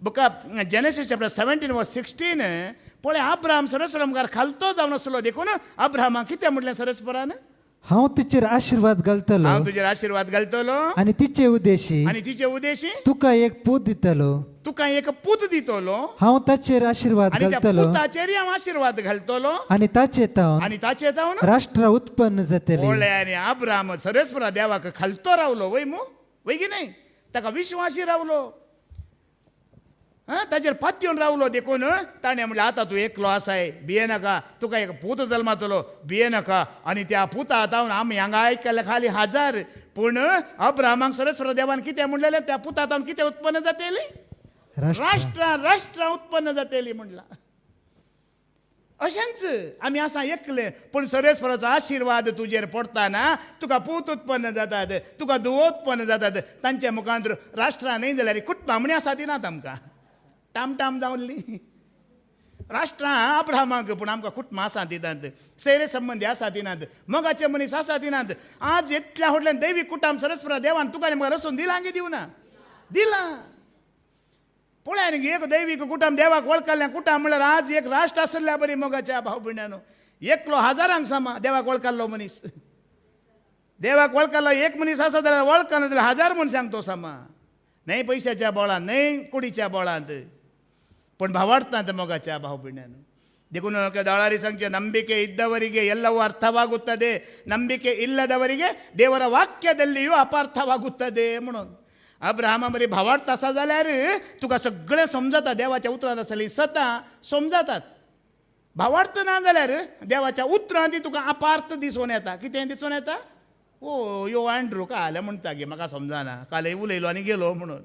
बुका जेनेसीस चॅप्टर 17:16 पळय अब्राहम सरस्वरा मुखार खालतो जावन आसलो. देखून अब्राहमाक कितें म्हटलें सरस्वरान. हांव तिचेर आशीर्वाद घालतलो. हांव तुजेर आशीर्वाद घालतलो. आनी तिचे उद्देशी तुका एक पूत दितलो. तुका एक पूत दितलो. हांव ताचेर आशीर्वाद घालतलो. पुताचेर हांव आशीर्वाद घालतलो. आनी ताचे तावन राष्ट्र उत्पन्न जातली. पळय आनी अब्राहम सरस्वरा देवाक खालतो रावलो वय मू वय की न्ही. ताका विश्वासी रावलो. ताचेर पातयेवन रावलो. देखून ताणें म्हणलें आतां तूं एकलो आसाय भिये नाका. तुका एक पूत जल्मातलो भिये नाका. आनी त्या पुता जावन आमी हांगा आयकले खाली 1000 पूण अब्राहमाक सरस्वरा देवान कितें म्हणलेलें त्या पुता जावन कितें उत्पन्न जातली. राष्ट्रां उत्पन्न जातली म्हणला. अशेंच आमी आसा एकले पूण सरस्वराचो आशीर्वाद तुजेर पडटाना तुका पूत उत्पन्न जातात. तुका धुवो उत्पन्न जातात. तांच्या मुखांत राष्ट्रां न्ही जाल्यार कुटुंबामणी आसा ती नात आमकां टाम जावली. राष्ट्रां अब्राहमाक पूण आमकां कुटुंबां आसा दिनात. सैरे संबंदी आसा दिनात. मोगाचे मनीस आसा दिनात. आज इतल्या व्हडल्यान दैवीक कुटुंब सरस्वरा देवान तुका आनी म्हाका रचून दिलां की दिवना दिलां. पळय आनी एक दैवीक कुटुंब देवाक वळखलें कुटुंब म्हणल्यार आज एक राष्ट्र आसल्या बरी मोगाच्या भाव भयण्यानो. एकलो 1000 सामा देवाक वळखलो मनीस. देवाक वळखलो एक मनीस आसा जाल्यार वळखना जाल्यार 1000 म्हूण सांगतो सामा. न्हय पयशाच्या बळांत न्हय कुडीच्या बळांत. पण भाವಾಡ್ತಾಂತ ಮೊಗಚ ಬಹುಬಿಣ್ಣನು देखून ದಳಾರಿ ಸಂಖ್ಯೆ ನಂಬಿಕೆ ಇದ್ದವರಿಗೆ ಎಲ್ಲವೂ ಅರ್ಥವಾಗುತ್ತದೆ, ನಂಬಿಕೆ ಇಲ್ಲದವರಿಗೆ ದೇವರ ವಾಕ್ಯದಲ್ಲಿಯೂ ಅಪಾರ್ಥವಾಗುತ್ತದೆ म्हणून अब्राहमा मरे भावार्थ तसा जाल्यार तुका सगळें समजता, देवाच्या उतरांत आसली सता समजातात. भावार्थ ना जाल्यार देवाच्या उतरांत तुका अपार्थ दिसून येता. कितें दिसून येता? ओ यो अँड्रू काल म्हणटा गे म्हाका समजना, काल उलयलो आनी गेलो म्हणून.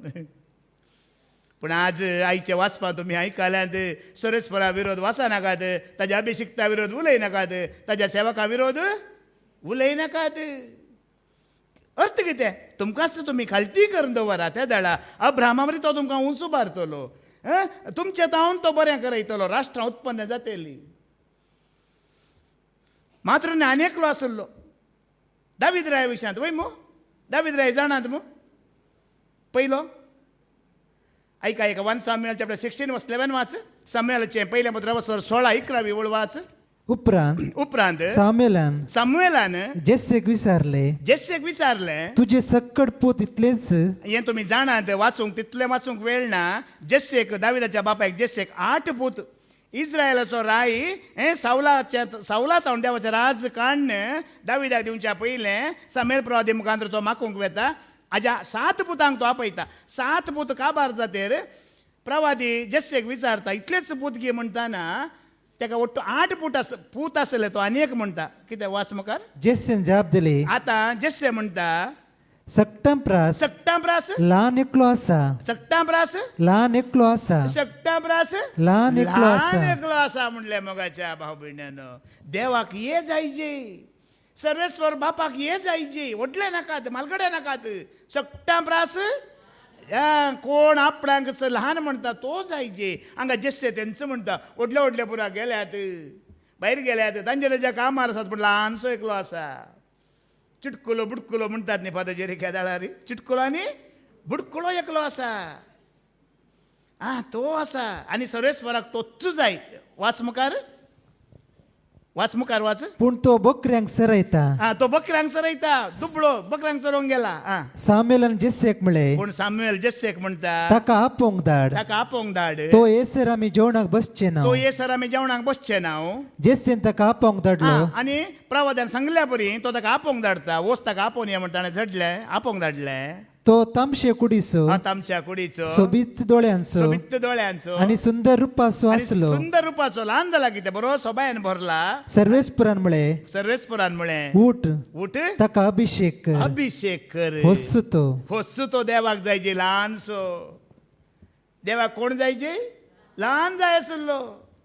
पण आज आईच्या वाचपां तुमी आयकल्यात, सरस्वरा विरोध वाचनाकात, ताज्या अभिशिक्ता विरोध उलयनाकात, ताज्या सेवका विरोध उलयनाकात. अर्थ कितें? तुमकांच तुमी खालती करून दवरा. त्या दाडा अब्राहमा मरे तो तुमकां उंच उबारतलो, तुमचे तावन तो बरें करयतलो, राष्ट्रां उत्पन्न जातली. मात्र आनी एकलो आसलो दावीद राया विशयांत. वय मो दावीद राय जाणात मो पयलो ऐका 1 सामुएल चॅप्टर 16 वर्स 11 वाच. सामुएलचे पहिले पत्र 16-11 ओळ वाच. उपरांत सामुएलान जेसेक विचारले तुझे सक्कड पूत इतलेच. हे तुम्ही जाणात, वाचूंक तितले वाचूंक वेळ ना. जेसेक दाविदाच्या बापायक जेसेक 8 पूत. इस्रायलाचो राई सावला तावन देवाचें राज काडन दाविदाक दिवच्या पयलें सामुएल प्रवादी मुखांतर तो मागूंक वेता. हाज्या 7 पुतांक तो आपयता. 7 पूत काबार जातेर प्रवादी जेसेक विचारता इतलेच पूत घे म्हणटाना तेका ಒಟ್ಟು 8 पूत आसले. तो आनी एक म्हणटा. कितें वाच मुखार. जेसेन जाप दिली. आतां जेसे म्हणटा सक्टां प्रास ल्हान एकलो आसा. सक्टां प्रास ल्हान एकलो आसा. सक्टां प्रास ल्हान एकलो आसा. ल्हान एकलो आसा म्हणले मोगाच्या भाव भयण्यानो. देवाक ये जायजे, सर्वेश्वर बापाक ये जायजे. व्हडले नाकात, मालगडे नाकात. सक्टां प्रास कोण आपणाक ल्हान म्हणटा तो जायजे. हांगा जेसे तेंच म्हणटा व्हडले व्हडले पुरा गेल्यात, भायर गेल्यात, तांचे ताच्या कामार आसात, पण ल्हानसो एकलो आसा. चिटकुलो बुडकुलो म्हणटात न्ही फादर ह्या दाळारी. चिटकुलो आनी बुडकुलो एकलो आसा. तो आसा आनी सर्वेस्वराक तोच जाय. वाच मुखार वाच. पूण तो बकऱ्यांक सरयता. तो बकऱ्यांक सरयता. दुबळो बकऱ्यांक चरोवंक गेला. सामुएलान जेसेक म्हळे पूण सामुएल जेसेक म्हणटा ताका आपोवंक धाड. तो येसर आमी जेवणाक बसचे ना. तो येसर आमी जेवणाक बसचे ना. जेसेन ताका आपोवंक धाडलो. आनी प्रवाद्यान सांगल्या परी तो ताका आपोवंक धाडटा. वोस ताका आपोवन ये म्हणटा. झडले आपोवंक धाडले. तो तामशे कुडीचो, तामच्या कुडीचो, सोबीत दोळ्यांचो आनी सुंदर रुपाचो आसलो. सुंदर रुपाचो. ल्हान जाला कितें बरो सोबायन भरला. सर्वेस्परान म्हळे उठ ताका अभिषेक कर. होस्सू तो देवाक जायजे ल्हानसो. देवाक कोण जायजे? ल्हान जाय आसलो,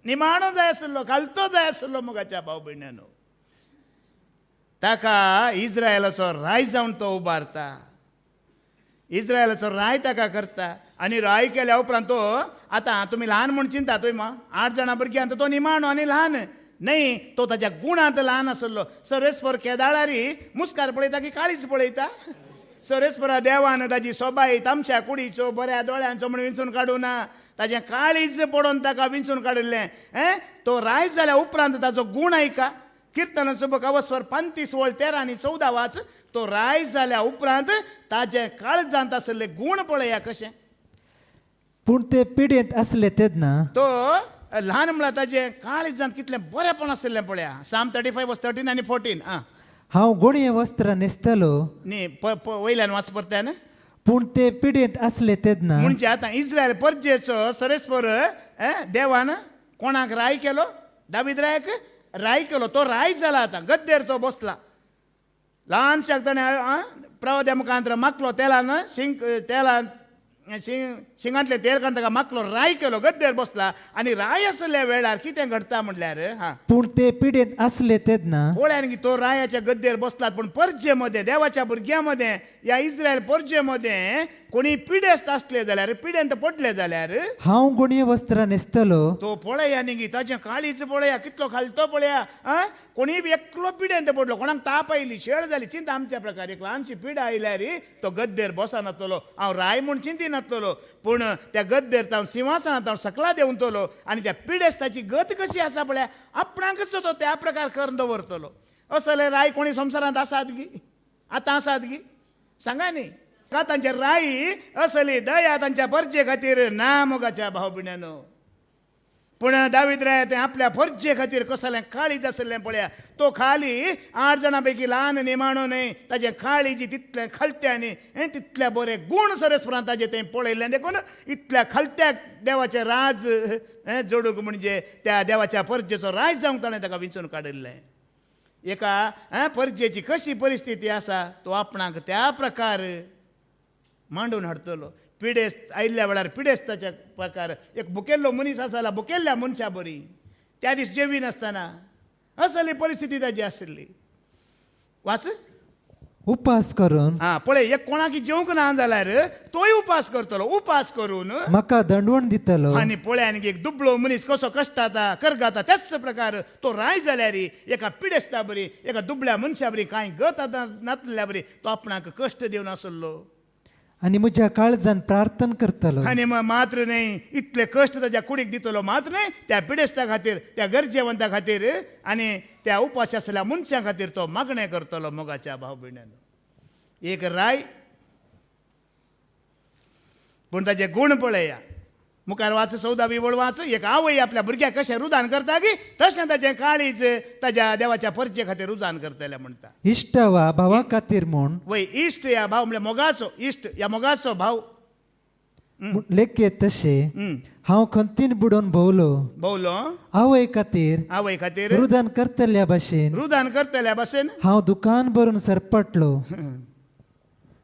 निमाणो जाय आसलो, खालतो जाय आसलो मोगाच्या भाव भयण्यानो. ताका इस्रायलाचो राय जावन तो उबारता. इस्रायलाचो राय ताका करता. आनी राय केल्या उपरांत तो आतां तुमी ल्हान म्हण चिंता तुवें 8 जाणां भुरग्यांत तो निमाणो आनी ल्हान न्हय. तो ताच्या गुणांत ल्हान आसलो. सर्वेस्वर केदाळारी मुस्कार पळयता की काळीच पळयता? सर्वेस्वरा देवान ताची सोबाय तामच्या कुडीचो बऱ्या दोळ्यांचो म्हणून विंचून काडूं ना. ताचें काळीज पडोवन ताका विंचून काडिल्लें. तो राय जाल्या उपरांत ताचो गूण आयका. किर्तनाचो बूक 35:13 आनी 14 वाच. तो राय जाल्या उपरांत ताजे काळजांत आसले गूण पळया कशें. पूण ते पिडेंत आसले तेन्ना तो ल्हान म्हळ्यार ताजे काळजांत कितलें बरेंपण आसलें पळया. साम 35:13 आनी 14. हांव गोणये वस्त्रां न्हेसतलो न्ही वयल्यान वाच परत्यान. पूण ते पिडेंत आसले तेन्ना म्हणजे आतां इस्रायल परजेचो सर्वेस्वर देवान कोणाक राय केलो? दावीद रायाक राय केलो. तो राय जाला. आतां गद्देर तो बसला. ल्हानशाक ताणें प्रवाद्या मुखांतर मागलो. शिंगांतले तेल काडून ताका मागलो. राय केलो. गद्देर बसला. आनी राय आसल्या वेळार कितें घडटा म्हणल्यार पूण ते पिडेंत आसले तेन्ना पोळ्यान तो रायाच्या गद्देर बसलात. पूण परजे मध्ये देवाच्या भुरग्यां मध्ये या इस्रायल परजे मध्ये कोणी पिडेस्त असले जाल्यार पिडेंत पडले जाल्यार हांव गोणये वस्त्रां न्हेसतलो. तो पळया न्ही ताचें काळीच पळया कितलो खालतो पळया. कोणी एकलो पिडेंत पडलो. कोणाक ताप आयली, शेळ जाली, चिंता आमच्या प्रकार एक ल्हानशी पिडा आयल्यार तो गद्देर बसनातलो. हांव राय म्हूण चिंतिनातलो. पूण त्या गद्देर तांव सिंहासनांत हांव सकला देंवन तलो. आनी त्या पिडेस्ताची गत कशी आसा पळया. आपणाकच तो त्या प्रकार करून दवरतलो. असले राय कोणी संवसारांत आसात गी? आतां आसात गी? सांगा न्ही. का तांचे राई असली दया तांच्या परजे खातीर ना मोगाच्या भाव भयण्यानो. पूण दावीद राय ते आपल्या फर्जे खातीर कसले काळीज आसलें पळया. तो खाली 8 जाणां पैकी ल्हान निमाणो न्हय, ताजे काळीजी तितले खालत्यांनी तितले बरे गुण सरस्वरान ताजे तें पळयल्लें. देखून इतल्या खालत्याक देवाचें राज जोडूंक म्हणजे त्या देवाच्या फर्जेचो राज जावंक ताणें ताका विंचून काडिल्लें. एका फर्जेची कशी परिस्थिती आसा तो आपणाक त्या प्रकार मांडून हाडटलो. पिडेस्त आयिल्ल्या वेळार पिडेस्ताच्या प्रकार एक भुकेल्लो मनीस आसला भुकेल्ल्या मनशा बरी त्या दीस जेवी नासतना असली परिस्थिती ताची आशिल्ली. वाच उपास करून पळय एक कोणाक जेवंक ना जाल्यार तोय उपास करतलो. उपास करून म्हाका दंडवण दितलो. आनी पळय आनी एक दुबळो मनीस कसो कश्टाता करगाता त्याच प्रकार तो राय जाल्यार एका पिडेस्ता बरी एका दुबळ्या मनशा बरी कांय गत नासलेल्या बरी तो आपणाक कश्ट दिवन आसलो. आणि म्हज्या काळजान प्रार्थना करतलो. आनी मात्र न्हय इतले कश्ट ताच्या कुडीक दितलो. मात्र न्हय त्या पिडेस्ता खातीर त्या गरजेवंता खातीर आनी त्या उपास आसलेल्या मनशां खातीर तो मागणें करतलो. मोगाच्या भाव भयणांनो, एक राय पूण ताचे गुण पळया. मुखार वाच 14वी वळ वाच. एक आवय आपल्या भुरग्याक कशें रुदान करता की तशें ताचें काळीज ताच्या देवाच्या फर्जे खातीर रुदान करतले म्हणटा. इश्ट वा भावा खातीर म्हूण वय इश्ट या भाव म्हणजे मोगाचो इश्ट या मोगाचो भाव लेखे तशे हांव खंतीन बुडोवन भोवलो आवय खातीर आवय खातीर रुदान करतल्या भाशेन रुदान करतल्या भाशेन हांव दुकान भरून सरपटलो.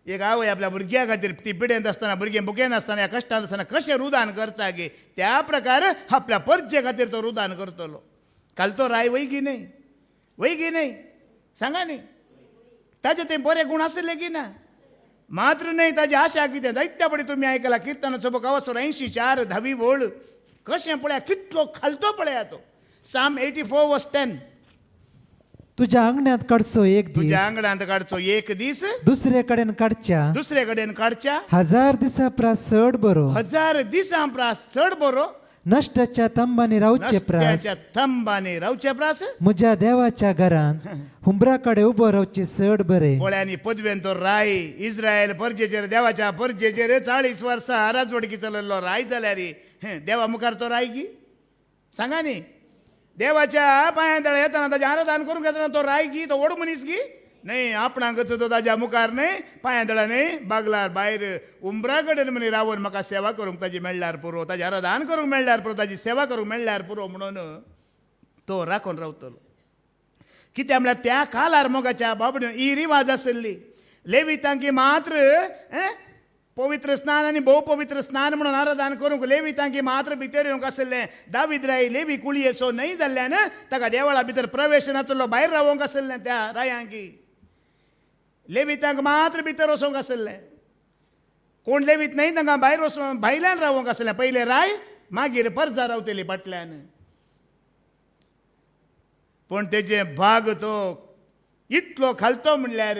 एक आवय आपल्या भुरग्या खातीर ती पिडेंत आसतना भुरगें बुकेन आसतना या कश्टांत आसतना कशें रुदान करता गे त्या प्रकार आपल्या परजे खातीर तो रुदान करतलो. काल तो राय वैगी न्हय सांगा न्ही ताजे ते बरे गुण आसले की ना. मात्र न्हय ताजी आशा कितें जायत्या पडी तुमी आयकला किर्तनाचो बुक अवसर 84 10वी वळ कशें पळया कितलो खालतो पळया तो. साम 84:10 तुज्या आंगण्यांत काडचो एक दीस तुज्या आंगणांत काडचो एक दीस दुसरे कडेन काडच्या दुसरे कडेन काडच्या 1000 दिसा प्रास चड बरो 1000 दिसां प्रास चड बरो नश्टाच्या तंबांनी रावचे प्रास नश्टाच्या थंबांनी रावचे प्रास म्हज्या देवाच्या घरांत हुंबरा कडेन उबो रावचे चड बरें. पोळ्यांनी पदवेन तो राय इस्रायल परजेचेर देवाच्या परजेचेर 40 वर्सां राजवडकी चलयल्लो राय जाल्यार देवा मुखार तो राय गी सांगा न्ही. देवाच्या पांया तळे येताना ताजें आराधन करूंक येताना तो राय गी तो व्हड मनीस गी न्हय. आपणाकच तो ताज्या मुखार न्हय पांया तळा न्हय बागलार भायर उंबरा कडेन म्हणी रावन म्हाका सेवा करूंक ताजी मेळ्ळ्यार पुरो ताजें आराधन करूंक मेळ्ळ्यार पुरो ताजी सेवा करूंक मेळ्ळ्यार पुरो म्हणून तो राखून रावतलो. कित्याक म्हळ्यार त्या कालार मोगाच्या बाबड्यान ही रिवाज आसली. लेवितांकी मात्र पवित्र स्नान आनी भोव पवित्र स्नान म्हणून आराधन करूंक लेवितांकी मात्र भितर येवंक आसलें. दावीद राय लेवी कुळयेचो न्हय जाल्ल्यान ताका देवळा भितर प्रवेश नासलो भायर रावंक आसलें. त्या रायांकी लेवितांक मात्र भितर वचोंक आसलें. कोण लेवीत न्हय तांकां भायर वचोंक भायल्यान रावंक आसलें. पयले राय मागीर परजा रावतली फाटल्यान. पूण तेजे भाग तो इतलो खालतो म्हणल्यार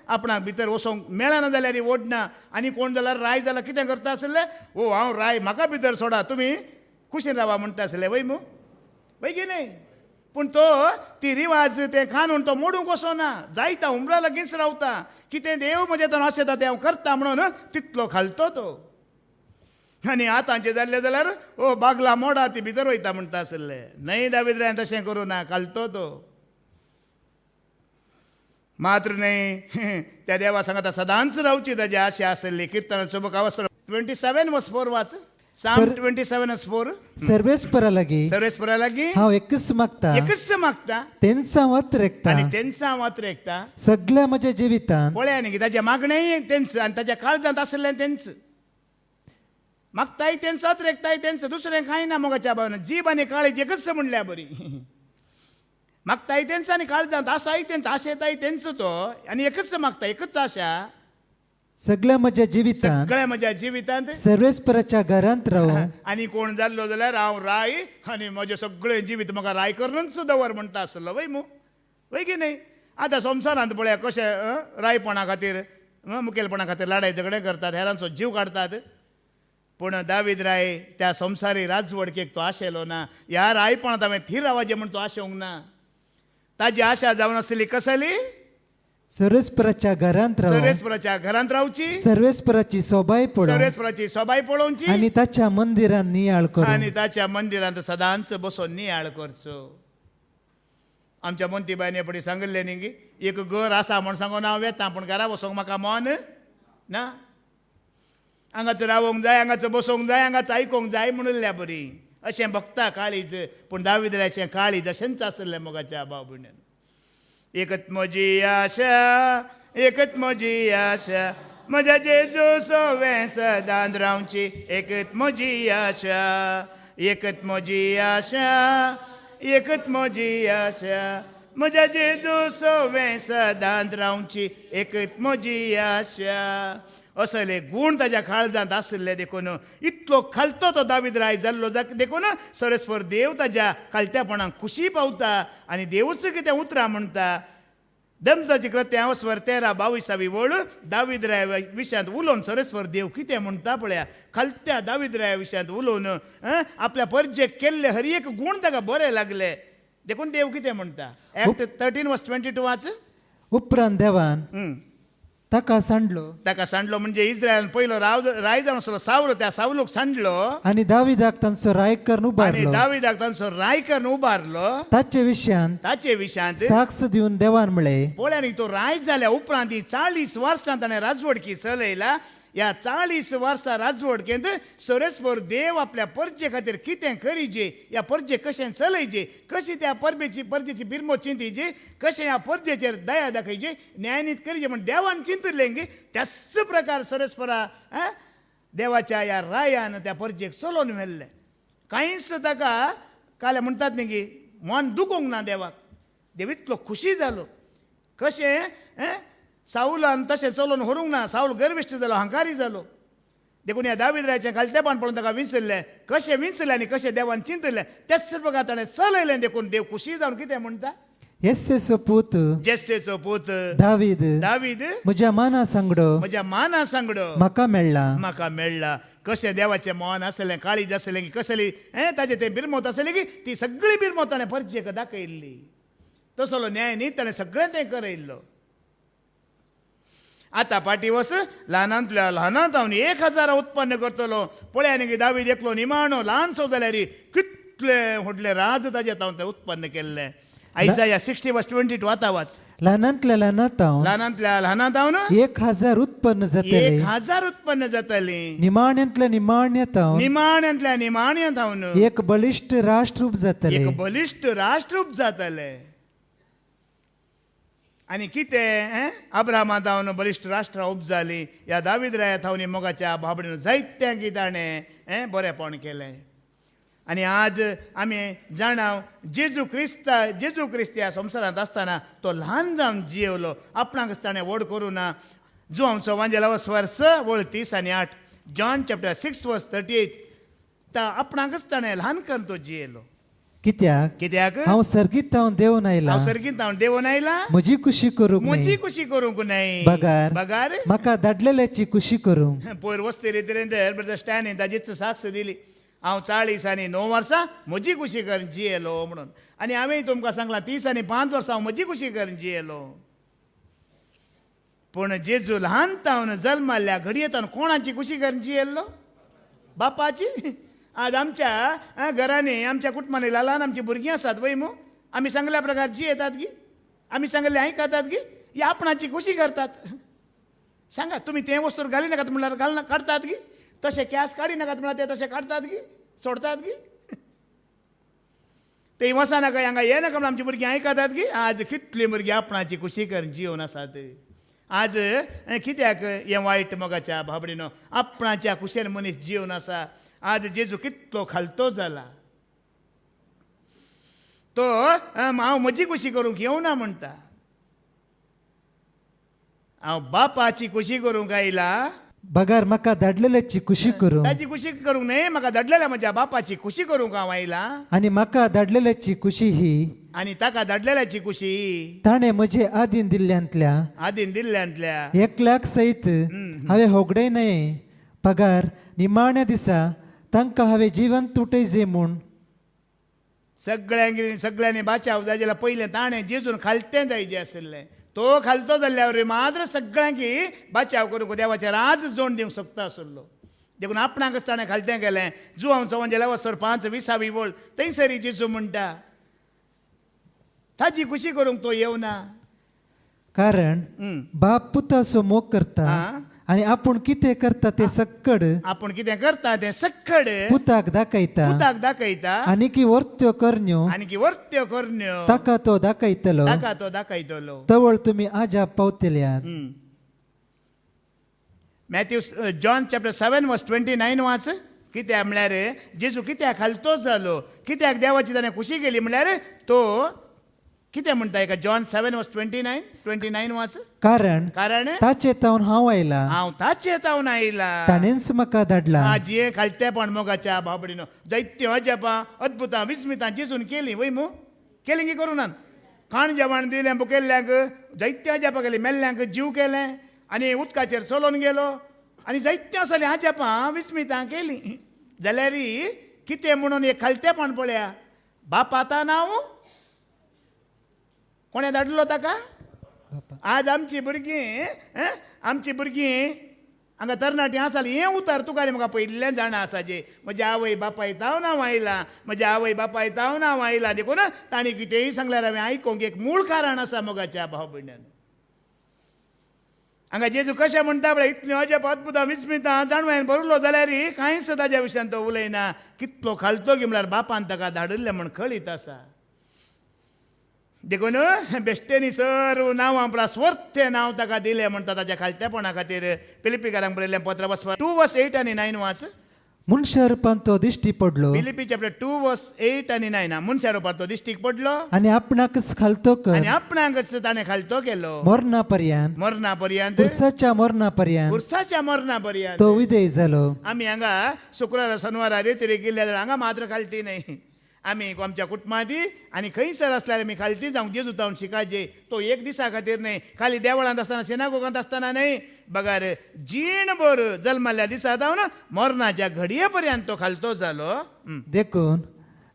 आपणाक भितर वचोंक मेळना जाल्यार ओडना. आनी कोण जाल्यार राय जाल्यार कितें करता आसलें ओ हांव राय म्हाका भितर सोडा तुमी कुशीन रावा म्हणटा आसले वय मू वय की न्हय. पूण तो ती रिवाज तें कानून तो मोडूंक वचोना. जायता उमरा लागींच रावता. कितें देव म्हजे तन आसता तें हांव करता म्हणून तितलो खालतो तो. आनी आतांचें जाल्लें जाल्यार ओ बागला मोडा ती भितर वयता म्हणटा आसले. न्हय दावीद रायन तशें करूं ना खालतो तो. मात्र न्हय त्या देवा सांगता सदांच रावची ताजी आशा आसली. किर्तनाचो बुक अवसर 27:4 वाच. साम 27:4 सर्वेस्परा लागीं सर्वेस्परा लागीं हांव एकच मागता तेंचा वत रेखता आनी तेंचा मात्र एकता सगळ्या म्हज्या जिवितांत. पळया न्ही ताच्या मागणेय तेंच आनी ताच्या काळजांत आसलें तेंच. मागताय तेंच वत रेखताय तेंच दुसरें कांय ना मोगाच्या भावना. जीब आनी काळजी एकच म्हणल्यार बरी. मागताय तेंच आनी काळजांत आसाय तेंच आशेताय तेंच तो आनी एकच मागता एकच आशा सगळ्या म्हज्या जिवितांत सगळ्या म्हज्या जिवितांत सर्वेस्पराच्या घरांत रावूं. आनी कोण जाल्लो जाल्यार हांव राय आनी म्हजें सगळें जिवीत म्हाका राय करूनच दवर म्हणटा आसलो वय मू वय की न्हय. आतां संवसारांत पळया कशें रायपणा खातीर मुखेलपणा खातीर लढाय झगडे करतात हेरांचो जीव काडटात. पूण दावीद राय त्या संवसारी राजवडकेक तो आशेलो ना. ह्या रायपणांत हांवें थीर रावचें म्हूण तो आशेवंक ना. ताजी आशा जावन आसली कसली सर्वेस्पराच्या घरांत राव सर्वेस्पराच्या घरांत रावची, सर्वेस्पराची सोबाय पडो सर्वेस्पराची सबाय पळोवची आणि ताच्या मंदिरांत नियाळ करू आणि ताच्या मंदिरांत सदांच बसून नियाळ करचो. आमच्या मोंतीबायने पडी सांगले न्ही की एक घर आसा म्हण सांगून हांव येता, पूण घरा बसोंक म्हाका मन ना. हांगाच रावोंक जाय, हांगाच बसोंक जाय, हांगाच आयकोंक जाय म्हणल्या बरी. अशें भक्ता काळीज, पूण दाविद्राचें काळीज अशेंच आसलें मोगाच्या भाव भयणीन. एकच म्हजी आशा, एकच म्हजी आशा, म्हज्या जेजू सोवें सदांच रावची. एकच म्हजी आशा, एकच म्हजी आशा, एकच म्हजी आशा, म्हज्या जेजू सोवें सदांच रावची. एकच म्हजी आशा. असले गूण ताच्या काळजांत आसले देखून इतलो खालतो तो दावीद राय जाल्लो देखून सरस्वर देव ताच्या खालत्यापणाक खुशी पावता. आनी देवूच कितें उतरां म्हणटा. दमजाची कृत्य स्वर 13-22 वळ दावीद राय विशयांत उलोवन सरस्वर देव कितें म्हणटा पळया. खालत्या दावीद राया विशयांत उलोवन आपल्या परजेक केल्ले हर एक गूण ताका बरे लागले देखून देव कितें म्हणटा. Act 13:22 वाच. उपरांत देवान ताका सांडलो ताका सांडलो म्हणजे इस्रायलान पयलो राय जावन आसलो सावलो, त्या सावलोक सांडलो आणि दाविदाक तांचो रायकर आनी उबारलो. दाविदाक तांचो रायकर उबारलो. ताचे विशयांत ताचे विशयांत साक्ष दिवन देवान म्हळे पळयानी तो राय जाल्या उपरांत 40 वर्सां ताणें राजवडकी चलयला. ह्या 40 वर्सां राजवडकेंत सरस्वर देव आपल्या परजे खातीर कितें करीचे, ह्या परजे कशें चलयचे, कशी त्या परजेची बिरमो चिंतीची, कशें ह्या परजेचेर दया दाखयची, न्यायनीत करीचे म्हण देवान चिंतलें की त्याच प्रकार सरस्वरा देवाच्या ह्या रायान त्या परजेक चलोवन व्हेल्लें. कांयच ताका काले म्हणटात न्ही की मन दुखोंक ना देवाक. देव इतलो खुशी जालो. कशें सावलान तशें चलोवन व्हरूंक ना. सावल गर्विश्ट जालो, अहंकारी जालो देखून ह्या दावीद रायाचें खालतेपण पळोवन ताका विंचरलें. कशें विंचरलें आनी कशें देवान चिंतलें त्याच प्रकार ताणें चलयलें देखून देव खुशी जावन कितें म्हणटा. येसेचो पूत जेस्सेचो पूत दावीद दावीद म्हज्या माना सांगडो म्हज्या माना सांगडो म्हाका मेळ्ळा. म्हाका मेळ्ळा. कशें देवाचें मन आसलें, काळीज आसलें की कसली ताजें तें बिरमत आसलें की ती सगळी बिरमत ताणें परजेक दाखयल्ली. तसलो न्याय न्ही ताणें सगळें तें करयल्लो. आतां पाटी वस ल्हानांतल्या ल्हानांत हांव 1000 उत्पन्न करतलो. पळयानी की दावीद एकलो निमाणो ल्हानसो जाल्यार कितले व्हडले राज ताजें हांव तें उत्पन्न केल्लें. आयसाया 60:22 आतां वाच. ल्हानांतल्या ल्हानांत हांव ल्हानांतल्या ल्हानांत हांव 1000 उत्पन्न जातले. 1000 उत्पन्न जातलीं. निमाण्यांतल्या निमाण्यात हांव निमाण्यांतल्या निमाण्यात हांव एक बलिश्ठ राष्ट्रूप जातले. एक बलिश्ठ राष्ट्रूप जातलें. आनी कितें अब्रामांत हांव बलिश्ठ राष्ट्रां उपजालीं. ह्या दावीद रायात हांव मोगाच्या भाबडेन जायत्यांक ताणें बरेंपण केलें. आनी आज आमी जाणाव जेजू क्रिस्त ह्या संवसारांत आसतना तो ल्हान जावन जियेवलो. आपणाकच ताणें व्हड करूं ना. जुआंवचो वांजेला स्वर 6:30 आनी 8. John chapter 6:38. आपणाकच ताणें ल्हान करून तो जियेलो. कित्याक हांव सर्गीत हांव देवून आयला. हांव सर्गीत हांव देवून आयला. म्हजी खुशी करूंक म्हजी न्ही, खुशी करूंक न्हय. बगार म्हाका धाडलेल्याची खुशी करूंक. पयर वस्ती रितीरेंदर ब्रदर स्टॅनी ताजीच साक्ष दिली. हांव 40 आनी 9 वर्सां म्हजी खुशी करून जियेलो म्हणून. आनी हांवें तुमकां सांगलां 30 आनी 5 वर्सां हांव म्हजी खुशी करून जियेलो. पूण जेजू ल्हानतावन जल्माल्या घडयेतावन कोणाची खुशी करून जियेल्लो? बापाची. आज आमच्या घरांनी आमच्या कुटुंबांनी ल्हान आमची भुरगीं आसात वय मू. आमी सांगल्या प्रकार जियेतात गी, आमी सांगलें आयकतात गी, ही आपणाची खुशी करतात. सांगा तुमी ते वस्तूर घाली नाकात म्हणल्यार काडटात गी, तशें कॅस काडी नाकात म्हणल्यार ते तशें काडटात गी, सोडतात गी. ते वचनाका हांगा ये नाका म्हणून आमची भुरगीं आयकतात गी. आज कितलीं भुरगीं आपणाची खुशी करून जियोन आसात. आज कित्याक हें वायट मोगाच्या भाबडीनो आपणाच्या खुशेन मनीस जियोन आसा. आज जेजू कितलो खालतो जाला. तो हांव म्हजी खुशी करूंक येवना म्हणटा. हांव बापाची खुशी करूंक आयला. बगार म्हाका धाडलेल्याची खुशी करूंक. ताची खुशी करूंक न्हय, म्हाका धाडलेल्या म्हज्या बापाची खुशी करूंक हांव आयला. आनी म्हाका धाडलेल्याची खुशी ही आनी ताका धाडलेल्याची खुशी ताणें म्हजे आदीन दिल्ल्यांतल्या एकल्याक सयत हांवें होगडय न्हय. पगार निमाण्या दिसा तांकां हांवें जिवन तुटयजे म्हूण. सगळ्यांनी बाचाव जाय जाल्यार पयलें ताणें जेजून खालतें जायजें आसलें. तो खालतो जाल्ल्यावर मात्र सगळ्यांकी बचाव करूंक देवाचेर आज जोड दिवंक सोदता आसलो. देखून आपणाकच ताणें खालतें गेलें. जुवांव चवण गेल्या वसर 5-20 वोळ थंयसरी जेजू म्हणटा ताची खुशी करूंक तो येवना. कारण बाप पुताचो मोग करता हा. आणि आपूण कितें करता ते सक्कड आपूण कितें करता तें सख्खड पुताक दाखयता पुताक दाखयता आनी की वर्त्यो करण्यो आनी की वर्त्यो करण्यो ताका तो दाखयतलो ताका तो दाखयतलो. तवळ तुमी आजाप पावतल्यात. मॅथ्यू जॉन चॅप्टर 7:29 वाच. कित्याक म्हळ्यार जेजू कित्याक खालतो जालो, कित्याक देवाची ताणें खुशी केली म्हळ्यार तो कितें म्हणटा एका जॉन 7:29 वाच. कारण कारण ताचे तावन हांव आयला हांव ताचे तावन आयला. ताणेंच म्हाका धाडला. हाजी खालतेपण मोगाच्या बाबडीनो जायत्यो अजापां अद्भुतां विस्मितां जेजून केलीं वय मू केलीं की करूं ना. खाण जेवण दिलें बुकेल्ल्यांक जायत्या अजापां केलीं. मेल्ल्यांक जीव केलें आनी उदकाचेर चलोवन गेलो आनी जायत्यो असली अजापां विस्मितां केलीं. जाल्यार कितें म्हणून एक खालतेपण पळया. बाप आतां नांव कोणें धाडलो ताका. आज आमची भुरगीं हांगा तरणाटीं आसाली हें उतर तुका म्हाका पयलींच जाणा आसा जे म्हज्या आवय बापाय तावन हांव आयलां, म्हज्या आवय बापाय तावन हांव आयलां. देखून तांणी कितेंय सांगल्यार हांवें आयकोंक एक मूळ कारण आसा मोगाच्या भाव भयण्यान. हांगा जेजू कशें म्हणटा पळय इतल्यो अजब अद्भुतां विस्मितां जाणवें भरलो जाल्यार कांयच ताज्या विशयान तो उलयना. कितलो खालतो गी म्हळ्यार बापान ताका धाडिल्लें म्हण कळीत आसा. देखून बेश्टेनी सर्व नांवां प्लस वर्थे नांव ताका दिलें म्हणटा ताच्या खालतेपणा खातीर. फिलिपिकारांक बरयल्लें पत्र 2:8-9 वाच. मनशा रुपान तो दिश्टी पडलो फिलिपी चॅप्टर 2:8-9 मनशा रुपान तो दिश्टीक पडलो आनी आपणाकच खालतो कर आनी आपणाकच ताणें खालतो केलो मरणा पर्यंत मरणा पर्यंत पुरसाच्या मरणा पर्यंत पुरसाच्या मरणा पर्यंत. तो विधेय जालो. आमी हांगा शुक्रारा शनिवारा रेती गेल्ले जाल्यार हांगा मात्र खालती न्हय. आमी आमच्या कुटुंबादी आनी खंयसर आसल्यार आमी खालती जावंक जेजू जावन शिकायचे. तो एक दिसा खातीर न्हय, खाली देवळांत आसतना सिनागोगांत आसतना न्हय, बगार जीणभर जल्माल्या दिसा जावन मरणाच्या घडये पर्यंत तो खालतो जालो. देखून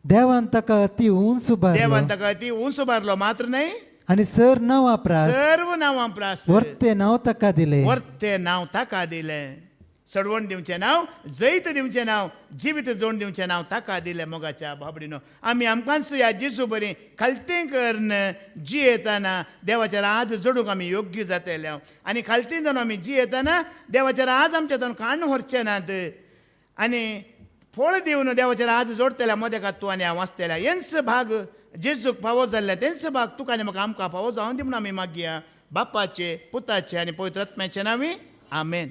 देवान ताका अति उंच उबारलो देवान ताका ती उंच उबारलो मात्र न्हय, आनी सर नांवां प्रास सर्व नांवां प्रास वर्ते नांव ताका दिलें. वर्ते नांव ताका दिलें. सडवण दिवचें नांव, जैत दिवचें नांव, जिवीत जोड दिवचें नांव ताका दिलें. मोगाच्या बाबडीनो आमी आमकांच ह्या जेजू बरी खालतें करन जियेतना देवाच्या आज जोडूंक आमी योग्य जातले. आनी खालती जावन आमी जियेतना देवाच्या आज आमच्या तातून काण व्हरचे नात आनी फळ दिवन देवाच्या आज जोडतल्या मदेकात तूं आनी हांव आसतल्या. हेंच भाग जेजूक फावो जाल्ले तेंच भाग तुका आनी म्हाका आमकां फावो जावन दी म्हूण आमी मागया. बापाचे, पुताचे आनी पवित्र आत्म्याचे नांवी आमेन.